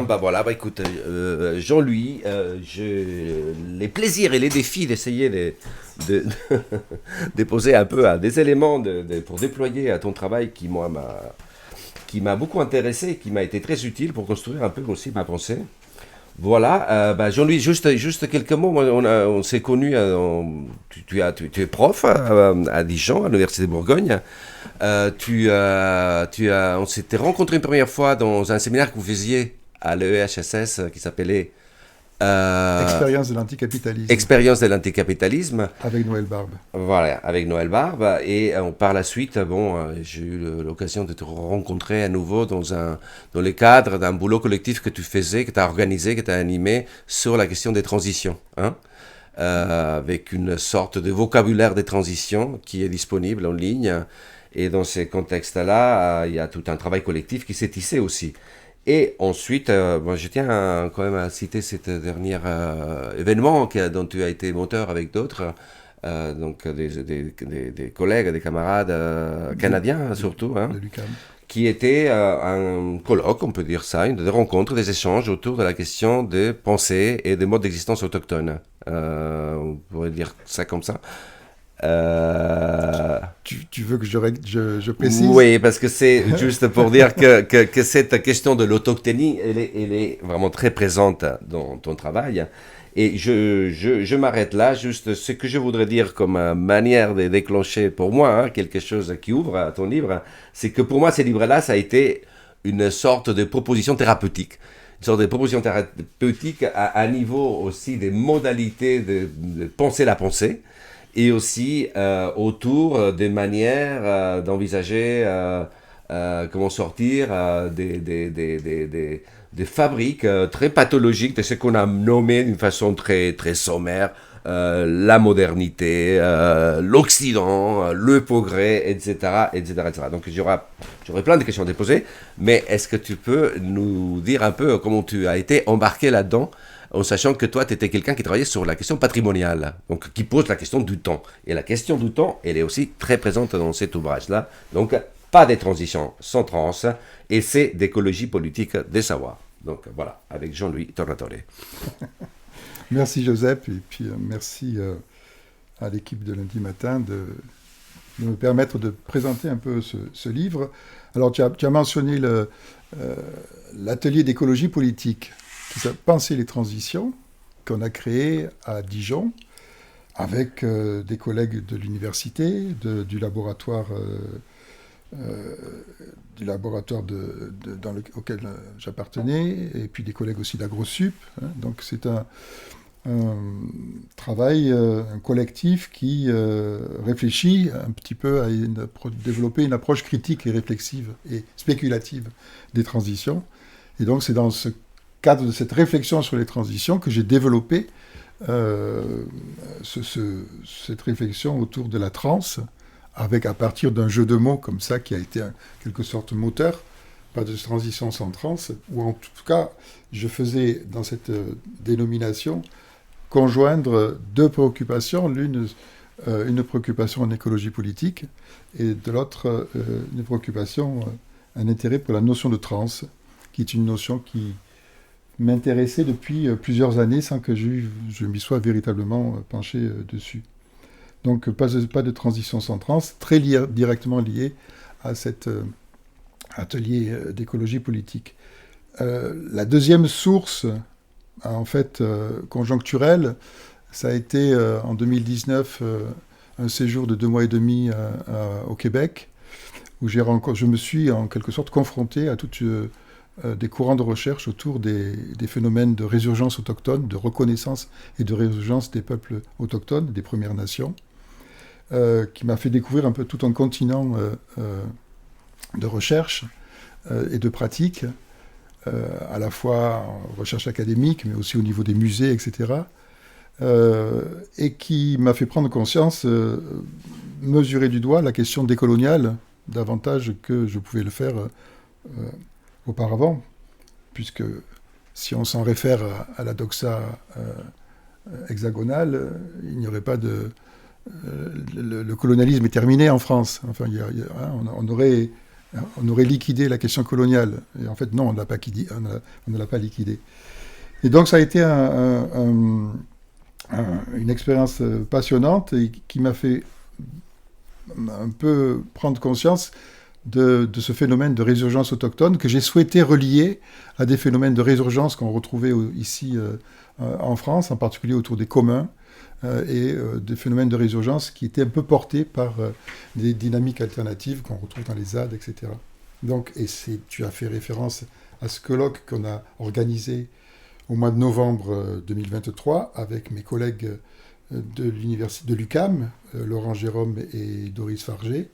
Bah voilà, bah écoute, Jean-Louis, les plaisirs et les défis d'essayer de, de poser un peu des éléments pour déployer à ton travail qui m'a beaucoup intéressé et qui m'a été très utile pour construire un peu aussi ma pensée. Voilà, bah Jean-Louis, juste quelques mots. Moi, on s'est connus, tu es prof à Dijon, à l'Université de Bourgogne. On s'était rencontrés une première fois dans un séminaire que vous faisiez à l'EHSS qui s'appelait euh, Expérience de l'anticapitalisme, Expérience de l'anticapitalisme. avec Noël Barbe. Voilà, avec Noël Barbe. Et par la suite, bon, j'ai eu l'occasion de te rencontrer à nouveau dans le cadre d'un boulot collectif que tu faisais, que tu as organisé, que tu as animé sur la question des transitions. Hein, avec une sorte de vocabulaire des transitions qui est disponible en ligne. Et dans ces contextes-là, il y a tout un travail collectif qui s'est tissé aussi. Et ensuite, bon, je tiens quand même à citer cet dernier événement dont tu as été moteur avec d'autres, donc des collègues, des camarades canadiens surtout, hein, De l'UQAM. qui était un colloque, on peut dire ça, des rencontres, des échanges autour de la question des pensées et des modes d'existence autochtones. On pourrait dire ça comme ça. Euh, Tu veux que je précise? oui, parce que c'est juste pour dire que cette question de l'autochtonie, elle est vraiment très présente dans ton travail. Et je m'arrête là. Juste ce que je voudrais dire comme manière de déclencher pour moi, hein, quelque chose qui ouvre à ton livre, c'est que pour moi, ces livres-là, ça a été une sorte de proposition thérapeutique. Une sorte de proposition thérapeutique à niveau aussi des modalités de penser la pensée et aussi autour des manières d'envisager comment sortir des fabriques très pathologiques de ce qu'on a nommé d'une façon très sommaire la modernité, l'Occident, le progrès, etc., etc., etc. Donc j'aurais plein de questions à te poser, mais est-ce que tu peux nous dire un peu comment tu as été embarqué là-dedans en sachant que toi, tu étais quelqu'un qui travaillait sur la question patrimoniale, donc qui pose la question du temps. Et la question du temps, elle est aussi très présente dans cet ouvrage-là. Donc, pas des transitions sans trans, et c'est d'écologie politique des savoirs. Donc voilà, avec Jean-Louis Tornatore. Merci Joseph, et puis merci à l'équipe de lundi matin de me permettre de présenter un peu ce livre. Alors tu as mentionné l'atelier d'écologie politique qui s'appelle Penser les transitions, qu'on a créé à Dijon avec des collègues de l'université, du laboratoire, auquel j'appartenais, et puis des collègues aussi d'AgroSup. Hein. Donc c'est un travail, un collectif qui réfléchit un petit peu à développer une approche critique et réflexive et spéculative des transitions. Et donc c'est dans ce cadre de cette réflexion sur les transitions que j'ai développé cette réflexion autour de la transe, avec à partir d'un jeu de mots comme ça qui a été en quelque sorte moteur, pas de transition sans transe, ou en tout cas je faisais dans cette dénomination conjoindre deux préoccupations, l'une une préoccupation en écologie politique et de l'autre une préoccupation, un intérêt pour la notion de transe, qui est une notion qui m'intéressait depuis plusieurs années sans que je m'y sois véritablement penché dessus. Donc pas de transition sans trans, directement lié à cet atelier d'écologie politique. La deuxième source, en fait, conjoncturelle, ça a été en 2019 un séjour de 2 mois et demi au Québec, où je me suis en quelque sorte confronté à toutes des courants de recherche autour des phénomènes de résurgence autochtone, de reconnaissance et de résurgence des peuples autochtones, des Premières Nations, qui m'a fait découvrir un peu tout un continent de recherche et de pratique, à la fois en recherche académique, mais aussi au niveau des musées, etc., et qui m'a fait prendre conscience, mesurer du doigt la question décoloniale, davantage que je pouvais le faire auparavant, puisque si on s'en réfère à la doxa hexagonale, il n'y aurait pas de... le colonialisme est terminé en France. Enfin, on aurait on aurait liquidé la question coloniale. Et en fait, non, on ne l'a pas liquidée. Et donc, ça a été une expérience passionnante et qui m'a fait un peu prendre conscience de ce phénomène de résurgence autochtone que j'ai souhaité relier à des phénomènes de résurgence qu'on retrouvait ici en France, en particulier autour des communs, et des phénomènes de résurgence qui étaient un peu portés par des dynamiques alternatives qu'on retrouve dans les ZAD, etc. Donc, tu as fait référence à ce colloque qu'on a organisé au mois de novembre 2023 avec mes collègues de l'université de l'UQAM, Laurent Jérôme et Doris Fargé.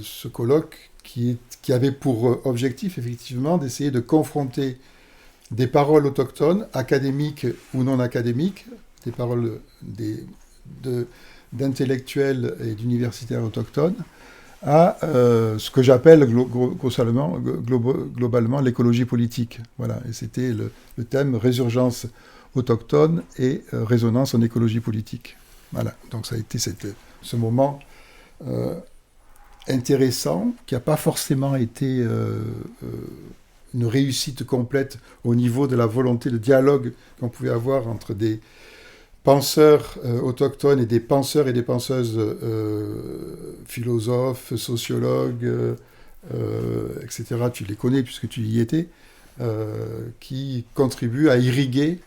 Ce colloque qui avait pour objectif effectivement d'essayer de confronter des paroles autochtones, académiques ou non académiques, des paroles d'intellectuels et d'universitaires autochtones, à ce que j'appelle globalement l'écologie politique. Voilà. Et c'était le thème résurgence autochtone et résonance en écologie politique. Voilà. Donc ça a été ce moment intéressant, qui n'a pas forcément été une réussite complète au niveau de la volonté de dialogue qu'on pouvait avoir entre des penseurs autochtones et des penseurs et des penseuses philosophes, sociologues, etc. Tu les connais puisque tu y étais, qui contribuent à irriguer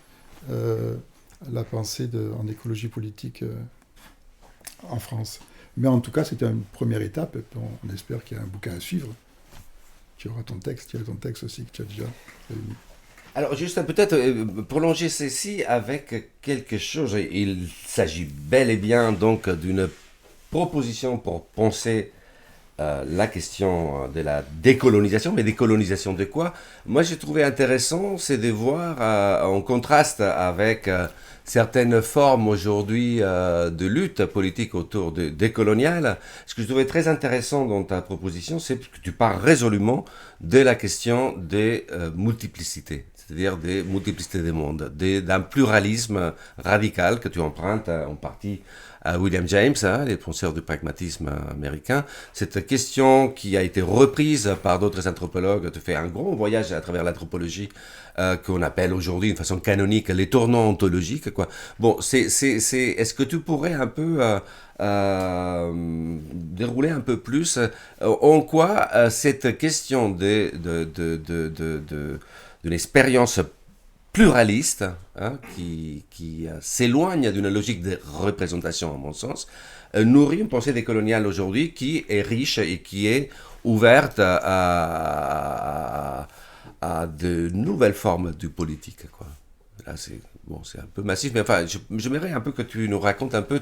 la pensée en écologie politique en France. Mais en tout cas, c'était une première étape. On espère qu'il y a un bouquin à suivre. Tu auras ton texte aussi que tu as déjà réuni. Alors, juste peut-être prolonger ceci avec quelque chose. Il s'agit bel et bien donc d'une proposition pour penser la question de la décolonisation, mais décolonisation de quoi? Moi, j'ai trouvé intéressant, c'est de voir en contraste avec certaines formes aujourd'hui de lutte politique autour de décoloniale. Ce que je trouvais très intéressant dans ta proposition, c'est que tu parles résolument de la question des multiplicités, c'est-à-dire des multiplicités des mondes, d'un pluralisme radical que tu empruntes en partie à William James, les penseurs du pragmatisme américain. Cette question qui a été reprise par d'autres anthropologues, tu fais un grand voyage à travers l'anthropologie qu'on appelle aujourd'hui de façon canonique les tournants ontologiques, quoi. Bon, est-ce que tu pourrais un peu dérouler un peu plus en quoi cette question d'une expérience pluraliste, qui s'éloigne d'une logique de représentation, à mon sens, nourrit une pensée décoloniale aujourd'hui qui est riche et qui est ouverte à de nouvelles formes du politique, quoi. Là, c'est un peu massif, mais enfin, j'aimerais un peu que tu nous racontes un peu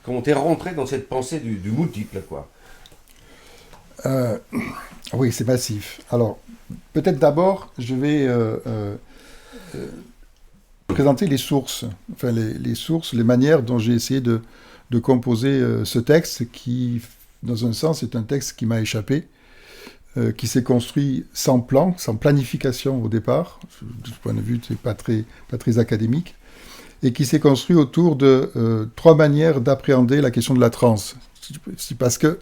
comment tu es rentré dans cette pensée du multiple, quoi. Oui, c'est massif. Alors, peut-être d'abord, je vais présenter les sources, enfin les sources, les manières dont j'ai essayé de composer ce texte qui, dans un sens, est un texte qui m'a échappé, qui s'est construit sans plan, sans planification au départ, de ce point de vue, c'est pas très académique, et qui s'est construit autour de 3 manières d'appréhender la question de la transe. C'est parce que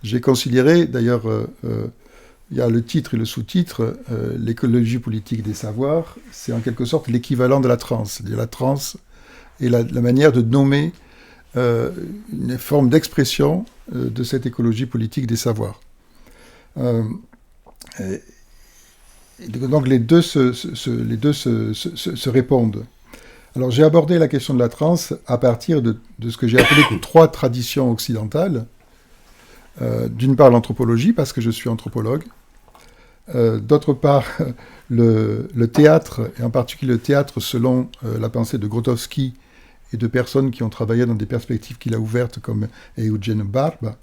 j'ai considéré, d'ailleurs, il y a le titre et le sous-titre, l'écologie politique des savoirs, c'est en quelque sorte l'équivalent de la transe. C'est-à-dire la transe est la manière de nommer une forme d'expression de cette écologie politique des savoirs. Donc les deux se répondent. Alors j'ai abordé la question de la transe à partir de ce que j'ai appelé 3 traditions occidentales. D'une part l'anthropologie, parce que je suis anthropologue. D'autre part, le théâtre, et en particulier le théâtre selon la pensée de Grotowski et de personnes qui ont travaillé dans des perspectives qu'il a ouvertes comme Eugene Barba.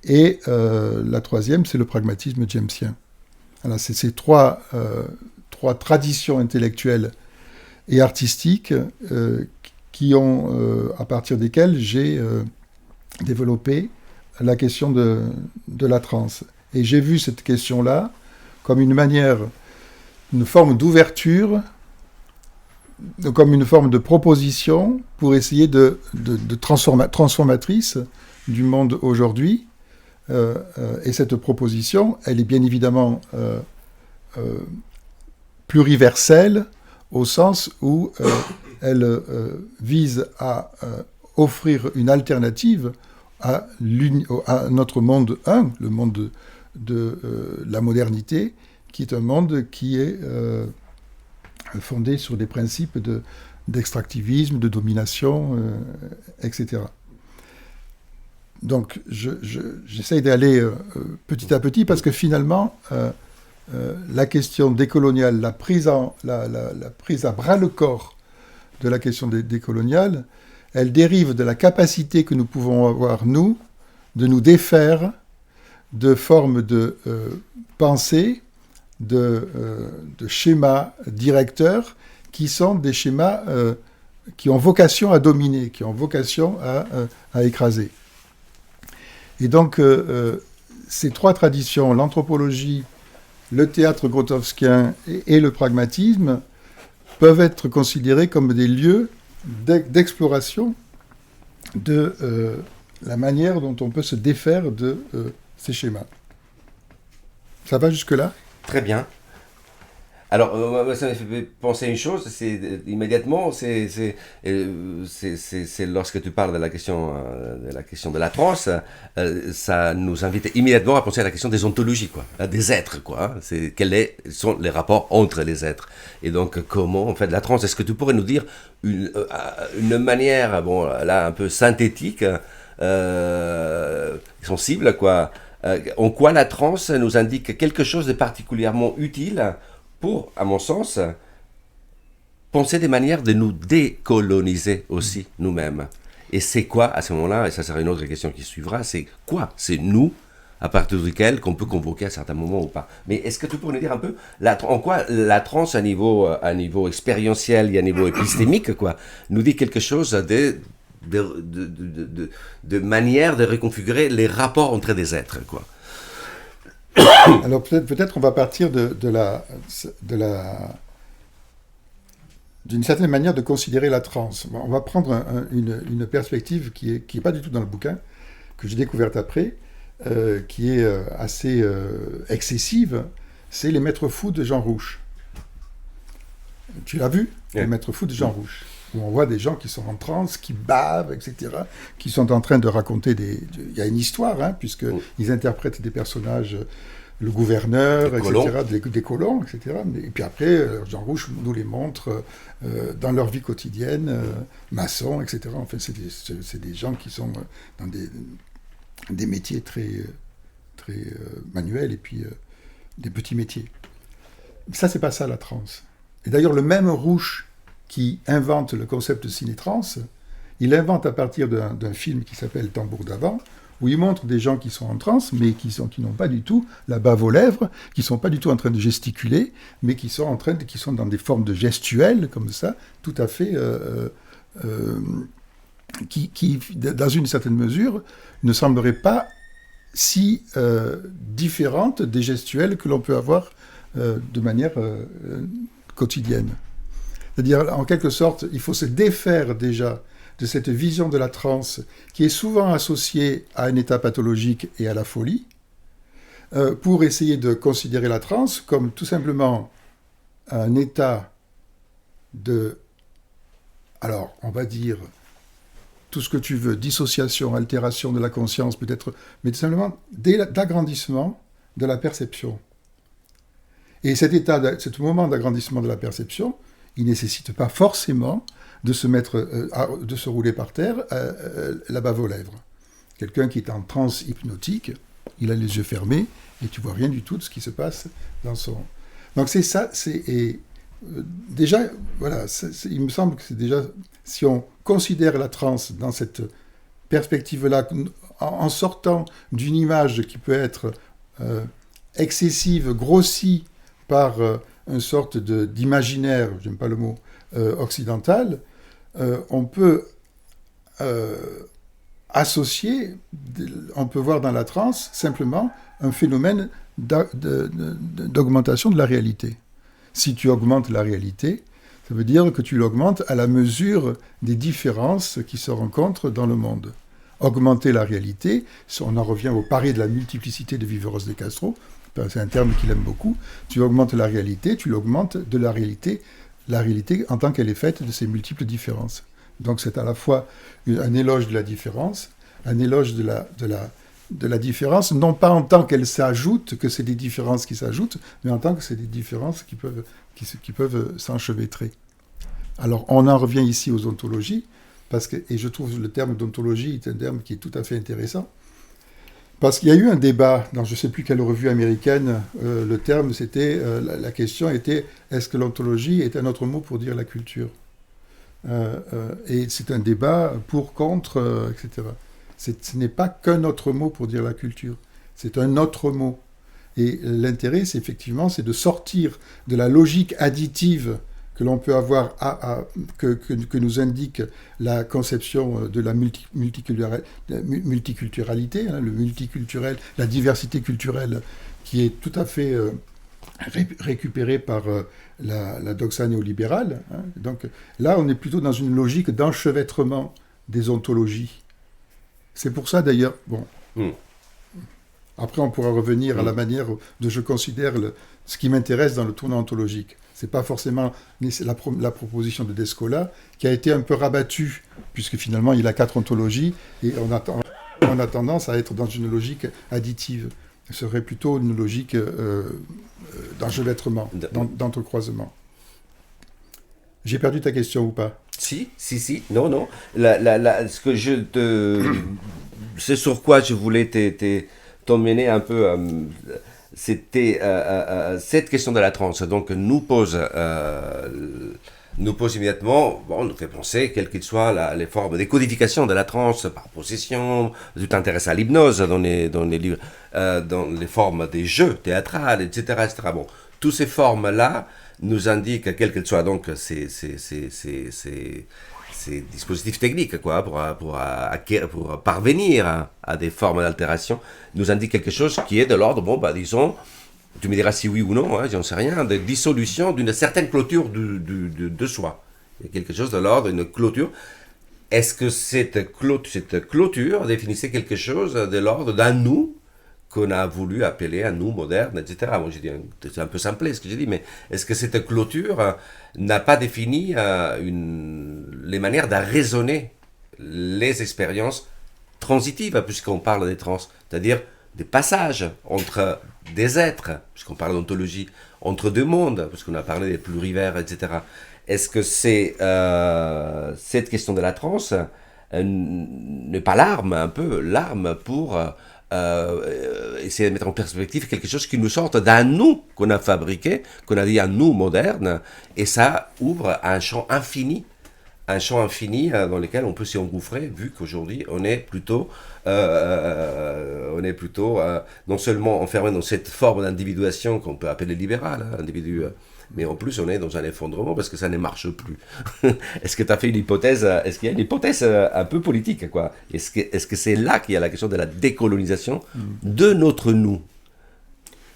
Et la troisième, c'est le pragmatisme jamesien. Alors, c'est ces trois traditions intellectuelles et artistiques qui ont, à partir desquelles j'ai développé la question de la transe. Et j'ai vu cette question-là comme une forme d'ouverture, comme une forme de proposition pour essayer de transformatrice du monde aujourd'hui, et cette proposition, elle est bien évidemment pluriverselle, au sens où elle vise à offrir une alternative à notre monde 1, le monde de la modernité, qui est un monde qui est fondé sur des principes d'extractivisme, de domination, etc. Donc j'essaye d'aller petit à petit, parce que finalement, la question décoloniale, la prise à bras-le-corps de la question décoloniale, elle dérive de la capacité que nous pouvons avoir, nous, de nous défaire de formes de pensée, de schémas directeurs, qui sont des schémas qui ont vocation à dominer, qui ont vocation à écraser. Et donc, ces trois traditions, l'anthropologie, le théâtre grotowskien et le pragmatisme, peuvent être considérés comme des lieux d'exploration de la manière dont on peut se défaire de ces schémas. Ça va jusque-là ? Très bien. Alors, ça me fait penser à une chose, immédiatement, c'est lorsque tu parles de la question de la transe, ça nous invite immédiatement à penser à la question des ontologies, quoi, des êtres, quoi. Quels sont les rapports entre les êtres. Et donc, comment on fait de la transe ? Est-ce que tu pourrais nous dire une manière, bon, là, un peu synthétique, sensible, quoi, en quoi la transe nous indique quelque chose de particulièrement utile pour, à mon sens, penser des manières de nous décoloniser aussi nous-mêmes. Et c'est quoi, à ce moment-là, et ça sera une autre question qui suivra, c'est quoi ? C'est nous, à partir duquel qu'on peut convoquer à certains moments ou pas. Mais est-ce que tu pourrais nous dire un peu en quoi la transe, à niveau expérientiel et à niveau épistémique, quoi, nous dit quelque chose de manière de reconfigurer les rapports entre des êtres, quoi. Alors peut-être on va partir d'une certaine manière de considérer la transe. On va prendre une perspective qui est pas du tout dans le bouquin, que j'ai découverte après, qui est assez excessive. C'est les maîtres fous de Jean Rouch. Tu l'as vu, les maîtres fous de Jean Rouch, où on voit des gens qui sont en transe, qui bavent, etc., qui sont en train de raconter il y a une histoire, hein, puisqu'ils interprètent des personnages, le gouverneur, des colons, etc. Et puis après, Jean Rouch nous les montre dans leur vie quotidienne, maçons, etc. Enfin, c'est des gens qui sont dans des métiers très, très manuels, et puis des petits métiers. Ça, c'est pas ça, la transe. Et d'ailleurs, le même Rouch qui invente le concept de ciné-trance, il l'invente à partir d'un film qui s'appelle Tambour d'Avant, où il montre des gens qui sont en transe, mais qui n'ont pas du tout la bave aux lèvres, qui ne sont pas du tout en train de gesticuler, mais qui sont dans des formes de gestuelles, comme ça, tout à fait, qui, dans une certaine mesure, ne sembleraient pas si différentes des gestuelles que l'on peut avoir de manière quotidienne. C'est-à-dire, en quelque sorte, il faut se défaire déjà de cette vision de la transe qui est souvent associée à un état pathologique et à la folie, pour essayer de considérer la transe comme tout simplement un état alors on va dire tout ce que tu veux, dissociation, altération de la conscience peut-être, mais tout simplement d'agrandissement de la perception. Et ce moment d'agrandissement de la perception, il ne nécessite pas forcément de se rouler par terre, la bave aux lèvres. Quelqu'un qui est en transe hypnotique, il a les yeux fermés, et tu vois rien du tout de ce qui se passe dans son... Donc c'est ça, déjà, voilà, il me semble que c'est déjà, si on considère la transe dans cette perspective-là, en sortant d'une image qui peut être excessive, grossie par une sorte d'imaginaire, j'aime pas le mot, occidental, on peut associer, on peut voir dans la transe simplement un phénomène d'augmentation de la réalité. Si tu augmentes la réalité, ça veut dire que tu l'augmentes à la mesure des différences qui se rencontrent dans le monde. augmenter la réalité. On en revient au pari de la multiplicité de Viveros de Castro. C'est un terme qu'il aime beaucoup. Tu augmentes la réalité, tu l'augmentes de la réalité en tant qu'elle est faite de ces multiples différences. Donc c'est à la fois un éloge de la différence, un éloge de la différence, non pas en tant qu'elle s'ajoute, que c'est des différences qui s'ajoutent, mais en tant que c'est des différences qui peuvent s'enchevêtrer. Alors on en revient ici aux ontologies, et je trouve le terme d'ontologie est un terme qui est tout à fait intéressant, parce qu'il y a eu un débat dans je ne sais plus quelle revue américaine, le terme c'était, la question était, est-ce que l'ontologie est un autre mot pour dire la culture ? Et c'est un débat pour, contre, etc. Ce n'est pas qu'un autre mot pour dire la culture, c'est un autre mot. Et l'intérêt, c'est effectivement, c'est de sortir de la logique additive que l'on peut avoir, que nous indique la conception de la multiculturalité, le multiculturel, la diversité culturelle, qui est tout à fait récupérée par la doxa néolibérale. Donc là, on est plutôt dans une logique d'enchevêtrement des ontologies. C'est pour ça, d'ailleurs, bon... Après, on pourra revenir à la manière dont je considère ce qui m'intéresse dans le tournant ontologique. Ce n'est pas forcément la proposition de Descola, qui a été un peu rabattue, puisque finalement, il a 4 ontologies, et on a tendance à être dans une logique additive. Ce serait plutôt une logique d'enchevêtrement, d'entrecroisement. J'ai perdu ta question ou pas ? Si. Non. Ce que c'est sur quoi je voulais t'emmener un peu, c'était cette question de la transe. Donc, nous pose immédiatement, nous fait penser, quelles qu'elles soient les formes des codifications de la transe par possession. Tu t'intéresses à l'hypnose dans les livres, dans les formes des jeux théâtrales, etc. Bon, toutes ces formes-là nous indiquent, quelles qu'elles soient, donc, ces dispositifs techniques, quoi, pour parvenir à des formes d'altération, nous indiquent quelque chose qui est de l'ordre, disons, tu me diras si oui ou non, j'en sais rien, de dissolution d'une certaine clôture de soi. Il y a quelque chose de l'ordre, une clôture. Est-ce que cette clôture définissait quelque chose de l'ordre d'un nous qu'on a voulu appeler un nous moderne, etc. Moi, j'ai dit, c'est un peu simplé ce que j'ai dit, mais est-ce que cette clôture n'a pas défini les manières de raisonner les expériences transitives, puisqu'on parle des trans, c'est-à-dire des passages entre des êtres, puisqu'on parle d'ontologie, entre deux mondes, puisqu'on a parlé des plurivers, etc. Est-ce que c'est cette question de la trans n'est pas l'arme pour essayer de mettre en perspective quelque chose qui nous sorte d'un nous qu'on a fabriqué, qu'on a dit un nous moderne, et ça ouvre un champ infini dans lequel on peut s'y engouffrer, vu qu'aujourd'hui on est plutôt non seulement enfermé dans cette forme d'individuation qu'on peut appeler libérale, mais en plus on est dans un effondrement parce que ça ne marche plus. Est-ce que tu as fait une hypothèse, est-ce qu'il y a une hypothèse un peu politique, quoi? Est-ce que c'est là qu'il y a la question de la décolonisation de notre nous?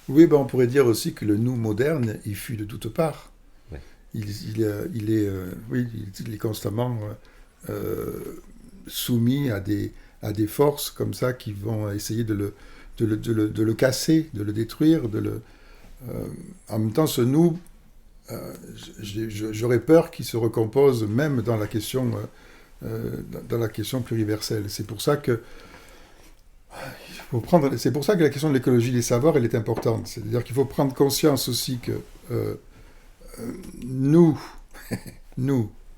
Oui, on pourrait dire aussi que le nous moderne, il fuit de toutes parts. Ouais. Il est constamment soumis à des forces comme ça qui vont essayer de le casser, de le détruire, en même temps, ce nous, j'aurais peur qu'il se recompose même dans la question pluriverselle. C'est pour ça que la question de l'écologie des savoirs, elle est importante. C'est-à-dire qu'il faut prendre conscience aussi que nous,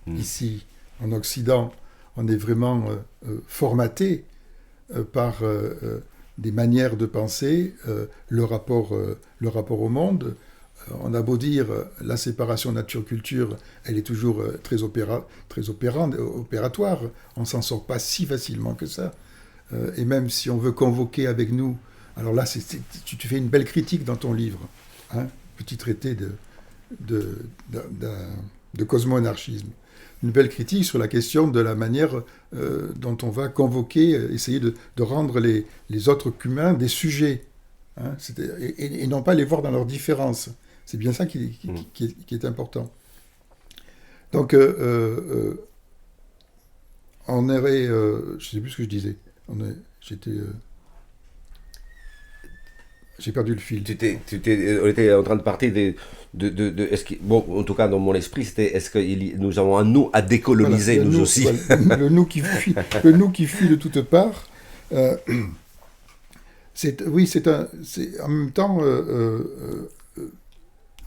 ici, en Occident, on est vraiment formatés par des manières de penser, le rapport au monde. On a beau dire la séparation nature-culture, elle est toujours très opératoire. On ne s'en sort pas si facilement que ça. Et même si on veut convoquer avec nous... Alors là, tu fais une belle critique dans ton livre, petit traité de cosmo-anarchisme. Une belle critique sur la question de la manière dont on va convoquer, essayer de rendre les autres qu'humains des sujets, et non pas les voir dans leurs différences. C'est bien ça qui est important. Donc, on aurait... je ne sais plus ce que je disais. J'étais... j'ai perdu le fil. On était en train de parler bon, en tout cas dans mon esprit, c'était est-ce que nous avons un nous à décoloniser, Voilà, nous aussi. Voilà, le nous qui fuit, le nous qui fuit de toutes parts. Oui, en même temps,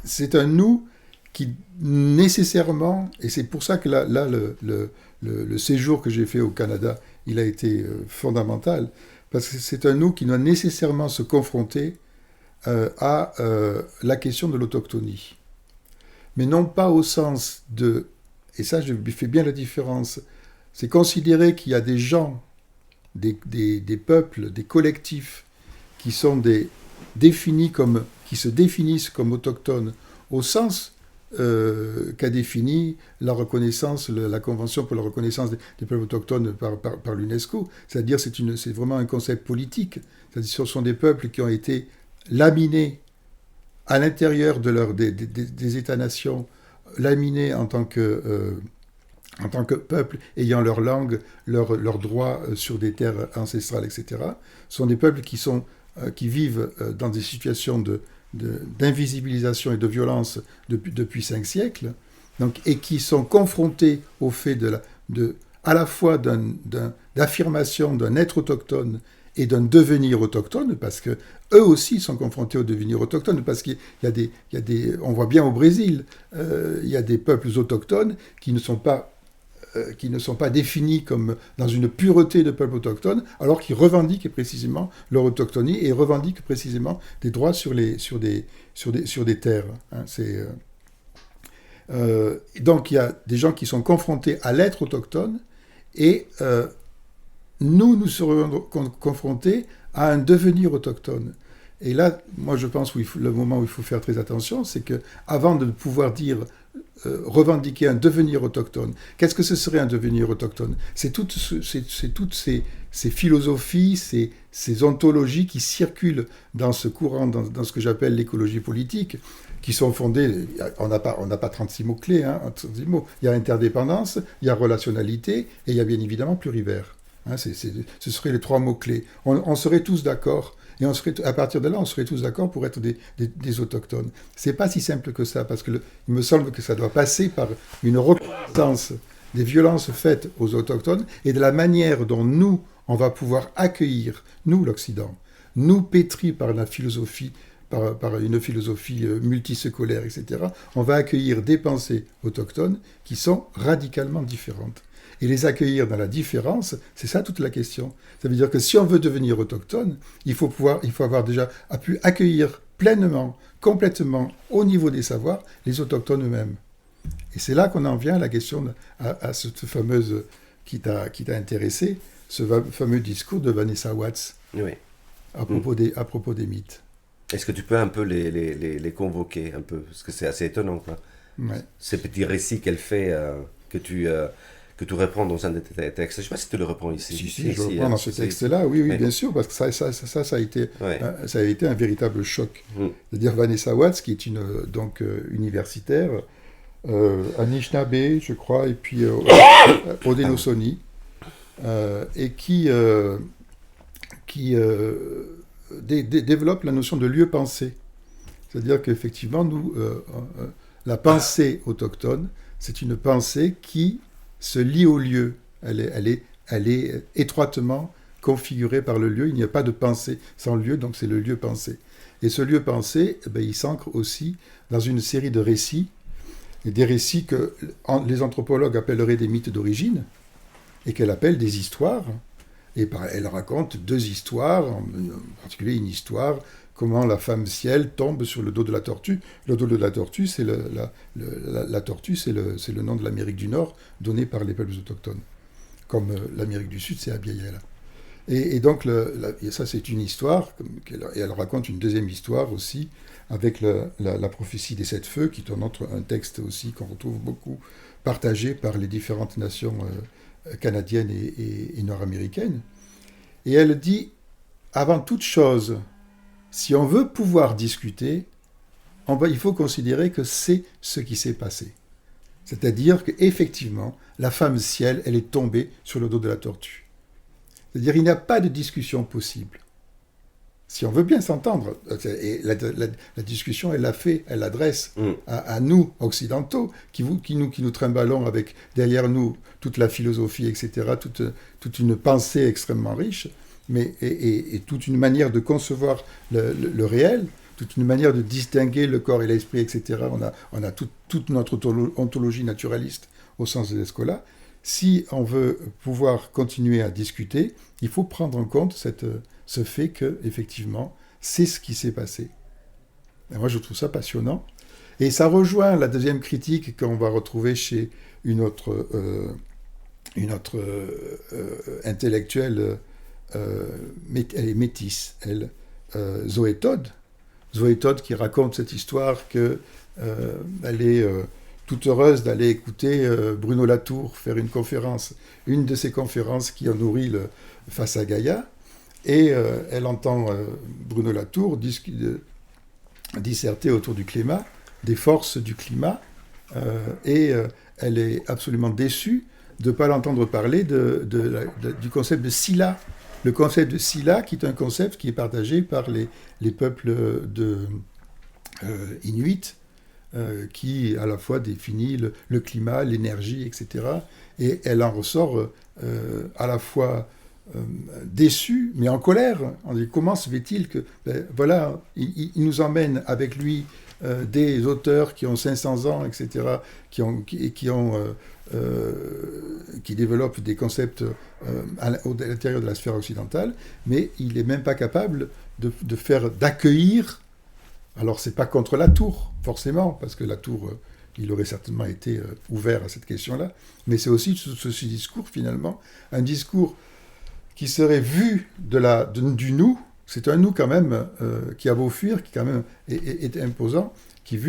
c'est un nous qui nécessairement, et c'est pour ça que là le séjour que j'ai fait au Canada, il a été fondamental, parce que c'est un nous qui doit nécessairement se confronter à la question de l'autochtonie. Mais non pas au sens de, et ça je fais bien la différence, c'est considérer qu'il y a des gens, des peuples, des collectifs qui sont qui se définissent comme autochtones au sens qu'a défini la reconnaissance, la Convention pour la reconnaissance des peuples autochtones par l'UNESCO. C'est-à-dire c'est vraiment un concept politique. C'est-à-dire ce sont des peuples qui ont été laminés à l'intérieur des États-nations, laminés en tant que peuple ayant leur langue, leurs droits sur des terres ancestrales, etc. Ce sont des peuples qui vivent dans des situations d'invisibilisation et de violence depuis 5 siècles, donc, et qui sont confrontés au fait à la fois d'affirmation d'un être autochtone et d'un devenir autochtone, parce que eux aussi sont confrontés au devenir autochtone, parce qu'il y a on voit bien au Brésil, il y a des peuples autochtones qui ne sont pas définis comme dans une pureté de peuple autochtone, alors qu'ils revendiquent précisément leur autochtonie et revendiquent précisément des droits sur des terres. Hein. Donc il y a des gens qui sont confrontés à l'être autochtone et nous serons confrontés à un devenir autochtone. Et là, moi je pense le moment où il faut faire très attention, c'est que avant de pouvoir dire revendiquer un devenir autochtone. Qu'est-ce que ce serait un devenir autochtone ? C'est toutes ces philosophies, ces ontologies qui circulent dans ce courant, dans ce que j'appelle l'écologie politique, qui sont fondées, on n'a pas 36 mots-clés, hein, 36 mots. Il y a interdépendance, il y a relationnalité, et il y a bien évidemment plurivers. Hein, ce seraient les 3 mots-clés. On serait tous d'accord. Et à partir de là, on serait tous d'accord pour être des autochtones. C'est pas si simple que ça, parce que il me semble que ça doit passer par une reconnaissance des violences faites aux autochtones et de la manière dont nous, on va pouvoir accueillir, nous l'Occident, nous pétris par la philosophie, par une philosophie multisecolaire, etc., on va accueillir des pensées autochtones qui sont radicalement différentes. Et les accueillir dans la différence, c'est ça toute la question. Ça veut dire que si on veut devenir autochtone, il faut avoir déjà pu accueillir pleinement, complètement, au niveau des savoirs, les autochtones eux-mêmes. Et c'est là qu'on en vient à la question, à cette fameuse, qui t'a intéressé, ce fameux discours de Vanessa Watts, oui. à propos des mythes. Est-ce que tu peux un peu les convoquer, un peu, parce que c'est assez étonnant, quoi. Ouais. Ces petits récits qu'elle fait, que tu reprends dans un de tes textes. Je ne sais pas si tu le reprends ici. Si, je le reprends dans ce texte-là, oui, bien sûr, parce que ça a été un véritable choc. C'est-à-dire Vanessa Watts, qui est donc universitaire, Anishinaabe, je crois, et puis Haudenosaunee, et qui développe la notion de lieu pensé. C'est-à-dire qu'effectivement, nous, la pensée autochtone, c'est une pensée qui se lie au lieu. Elle est étroitement configurée par le lieu. Il n'y a pas de pensée sans lieu, donc c'est le lieu pensé. Et ce lieu pensé, il s'ancre aussi dans une série de récits, et des récits que les anthropologues appelleraient des mythes d'origine, et qu'elle appelle des histoires. Et elle raconte 2 histoires, en particulier une histoire, comment la femme ciel tombe sur le dos de la tortue. Le dos de la tortue, c'est la tortue, c'est le nom de l'Amérique du Nord donné par les peuples autochtones. Comme l'Amérique du Sud, c'est Abiyaïla. Et donc, ça c'est une histoire, et elle raconte une deuxième histoire aussi, avec la prophétie des 7 feux, qui est un texte aussi qu'on retrouve beaucoup partagé par les différentes nations canadiennes et nord-américaines. Et elle dit, avant toute chose, si on veut pouvoir discuter, il faut considérer que c'est ce qui s'est passé. C'est-à-dire qu'effectivement, la femme ciel, elle est tombée sur le dos de la tortue. C'est-à-dire il n'y a pas de discussion possible. Si on veut bien s'entendre, et la discussion, elle l'adresse à nous, occidentaux, qui nous trimballons avec derrière nous toute la philosophie, etc., toute une pensée extrêmement riche, et toute une manière de concevoir le réel, toute une manière de distinguer le corps et l'esprit, etc. On a toute notre ontologie naturaliste au sens de l'Escola. Si on veut pouvoir continuer à discuter, il faut prendre en compte ce fait que, effectivement, c'est ce qui s'est passé. Et moi, je trouve ça passionnant. Et ça rejoint la deuxième critique qu'on va retrouver chez une autre intellectuelle, elle est métisse, elle, Zoé Todd. Zoé Todd qui raconte cette histoire qu'elle est toute heureuse d'aller écouter Bruno Latour faire une conférence, une de ces conférences qui a nourri Face à Gaïa. Et elle entend Bruno Latour disserter autour du climat, des forces du climat, et elle est absolument déçue de ne pas l'entendre parler du concept de Sila. Le concept de Sila, qui est un concept qui est partagé par les peuples inuits, qui à la fois définit le climat, l'énergie, etc. Et elle en ressort à la fois déçu, mais en colère. On dit, comment se fait-il que... voilà, il nous emmène avec lui des auteurs qui ont 500 ans, etc., qui développent des concepts à l'intérieur de la sphère occidentale, mais il n'est même pas capable d'accueillir. Alors, c'est pas contre la tour, forcément, parce que la tour, il aurait certainement été ouvert à cette question-là, mais c'est aussi ce discours, finalement, un discours qui serait vu du nous, c'est un nous quand même qui a beau fuir, qui quand même est imposant, qui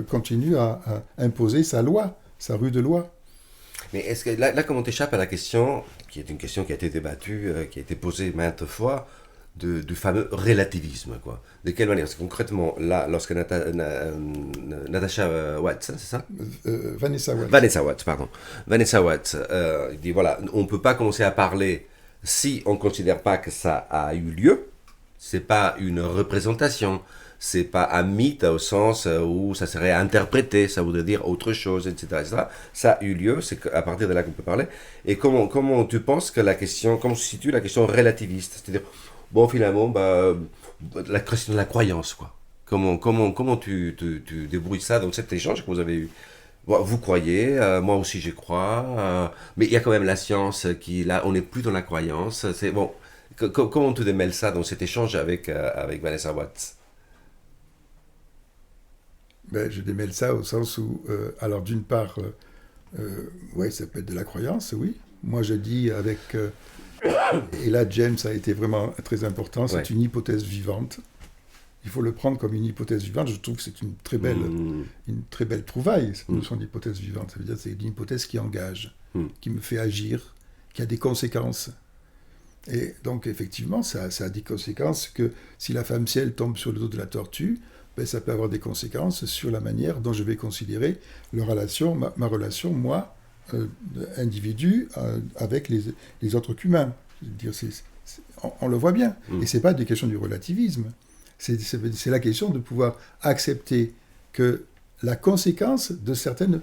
continue à imposer sa loi, sa rude loi. Mais est-ce que là comment t'échappes à la question, qui est une question qui a été débattue, qui a été posée maintes fois, du fameux relativisme, quoi. De quelle manière? Parce que concrètement, là, lorsque Natasha Watts, c'est ça? Vanessa Watts. Vanessa Watts dit, voilà, on ne peut pas commencer à parler si on ne considère pas que ça a eu lieu. C'est pas une représentation, c'est pas un mythe au sens où ça serait interprété, ça voudrait dire autre chose, etc., etc. Ça a eu lieu, c'est à partir de là qu'on peut parler. Et comment tu penses que comment se situe la question relativiste? C'est-à-dire, bon, finalement, la question de la croyance, quoi. Comment tu débrouilles ça dans cet échange que vous avez eu? Bon, vous croyez, moi aussi je crois, mais il y a quand même la science qui, là, on n'est plus dans la croyance. C'est bon. Comment tu démêles ça dans cet échange avec Vanessa Watts? Je démêle ça au sens où, alors d'une part, ouais, ça peut être de la croyance, oui. Moi je dis avec, et là James a été vraiment très important, c'est une hypothèse vivante. Il faut le prendre comme une hypothèse vivante. Je trouve que c'est une très belle trouvaille, cette notion d'hypothèse vivante. Ça veut dire que c'est une hypothèse qui engage, qui me fait agir, qui a des conséquences. Et donc, effectivement, ça a des conséquences que si la femme ciel tombe sur le dos de la tortue, ça peut avoir des conséquences sur la manière dont je vais considérer ma relation, moi, individu, avec les autres humains. Je veux dire, on le voit bien. Et ce n'est pas des questions du relativisme. C'est la question de pouvoir accepter que la conséquence de certaines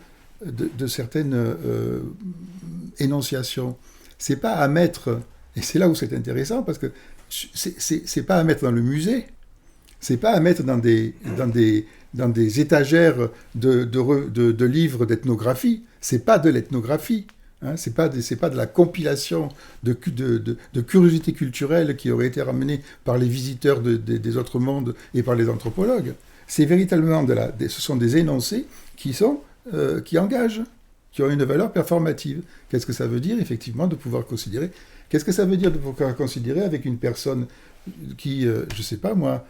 énonciations, c'est pas à mettre, et c'est là où c'est intéressant, parce que c'est pas à mettre dans le musée, c'est pas à mettre dans des étagères de livres d'ethnographie, c'est pas de l'ethnographie. Hein, c'est pas de la compilation de curiosités culturelles qui auraient été ramenées par les visiteurs des autres mondes et par les anthropologues. C'est véritablement ce sont des énoncés qui engagent, qui ont une valeur performative. Qu'est-ce que ça veut dire, effectivement, de pouvoir considérer? Qu'est-ce que ça veut dire de pouvoir considérer avec une personne qui, je sais pas moi,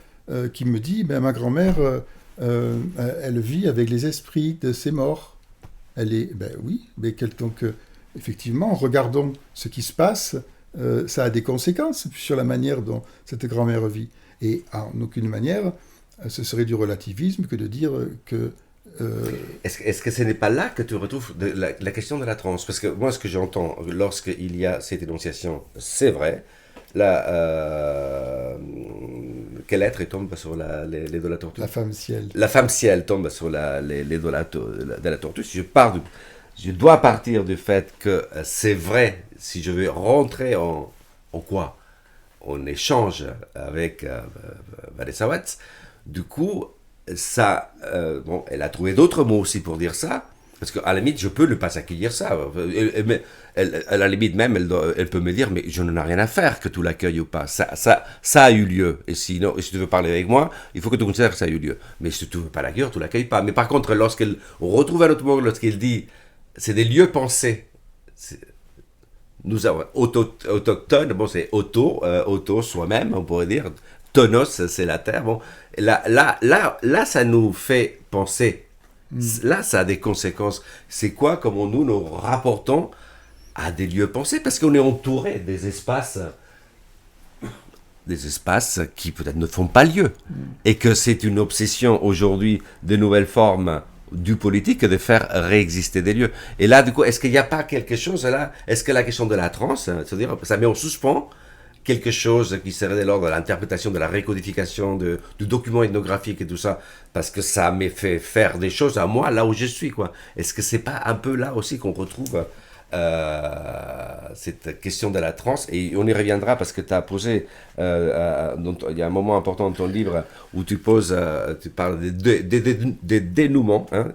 qui me dit, ma grand-mère, elle vit avec les esprits de ses morts. Elle est, oui, mais donc effectivement, regardons ce qui se passe, ça a des conséquences sur la manière dont cette grand-mère vit. Et en aucune manière, ce serait du relativisme que de dire que Est-ce que ce n'est pas là que tu retrouves la question de la transe? Parce que moi, ce que j'entends lorsqu'il y a cette énonciation, c'est vrai. Là, quel être tombe sur les de la tortue? La femme ciel. La femme ciel tombe sur les de la tortue. Si je dois partir du fait que c'est vrai, si je veux rentrer en quoi? En échange avec Vanessa Watts, du coup, ça, bon, elle a trouvé d'autres mots aussi pour dire ça, parce qu'à la limite, je peux ne pas accueillir ça. À la limite même, elle peut me dire, mais je n'en ai rien à faire que tu l'accueilles ou pas. Ça a eu lieu. Et sinon, si tu veux parler avec moi, il faut que tu considères que ça a eu lieu. Mais si tu ne veux pas l'accueillir, tu ne l'accueilles pas. Mais par contre, on retrouve un autre mot, lorsqu'il dit, c'est des lieux pensés. Nous avons autochtone, bon, c'est auto, soi-même, on pourrait dire. Tonos, c'est la terre. Bon, là, ça nous fait penser. Là, ça a des conséquences. C'est quoi, comment nous rapportons à des lieux pensés? Parce qu'on est entouré des espaces qui peut-être ne font pas lieu. Et que c'est une obsession aujourd'hui de nouvelles formes du politique de faire réexister des lieux. Et là, du coup, est-ce qu'il n'y a pas quelque chose là? Est-ce que la question de la transe, c'est-à-dire, ça met en suspens quelque chose qui serait de l'ordre de l'interprétation, de la récodification, du document ethnographique et tout ça, parce que ça m'a fait faire des choses à moi, là où je suis, quoi. Est-ce que c'est pas un peu là aussi qu'on retrouve cette question de la transe? Et on y reviendra parce que tu as posé, il y a un moment important dans ton livre où tu parles des dénouements, hein,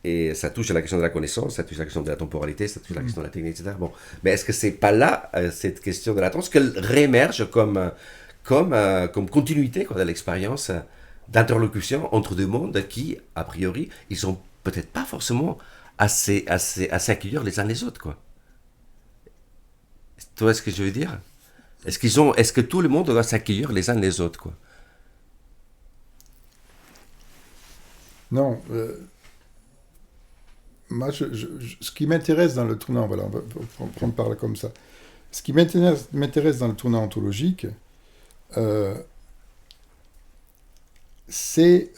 et ça touche à la question de la connaissance, ça touche à la question de la temporalité, ça touche à la question de la technique, etc. Bon. Mais est-ce que c'est pas là, cette question de la transe, qu'elle réémerge comme continuité quoi, de l'expérience d'interlocution entre deux mondes qui, a priori, ils sont peut-être pas forcément assez accueillir les uns les autres, quoi. Tu vois ce que je veux dire? Est-ce que tout le monde doit s'accueillir les uns les autres, quoi? Non. Moi, ce qui m'intéresse dans le tournant, voilà, on va prendre par là comme ça. Ce qui m'intéresse dans le tournant ontologique, c'est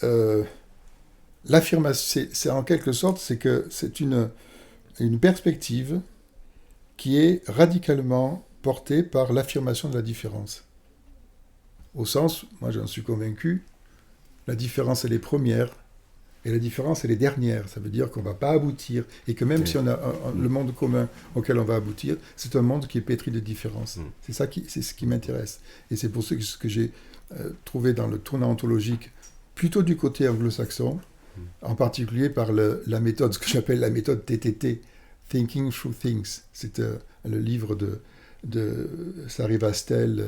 l'affirmation. C'est en quelque sorte, c'est que c'est une perspective qui est radicalement portée par l'affirmation de la différence. Au sens, moi j'en suis convaincu, la différence elle est première. Et la différence, elle est dernière. Ça veut dire qu'on ne va pas aboutir. Et que même si on a le monde commun auquel on va aboutir, c'est un monde qui est pétri de différences. C'est ce qui m'intéresse. Et c'est pour ça que ce que j'ai trouvé dans le tournant ontologique, plutôt du côté anglo-saxon, en particulier par la méthode, ce que j'appelle la méthode TTT, Thinking Through Things. C'est le livre de Sari Vastel,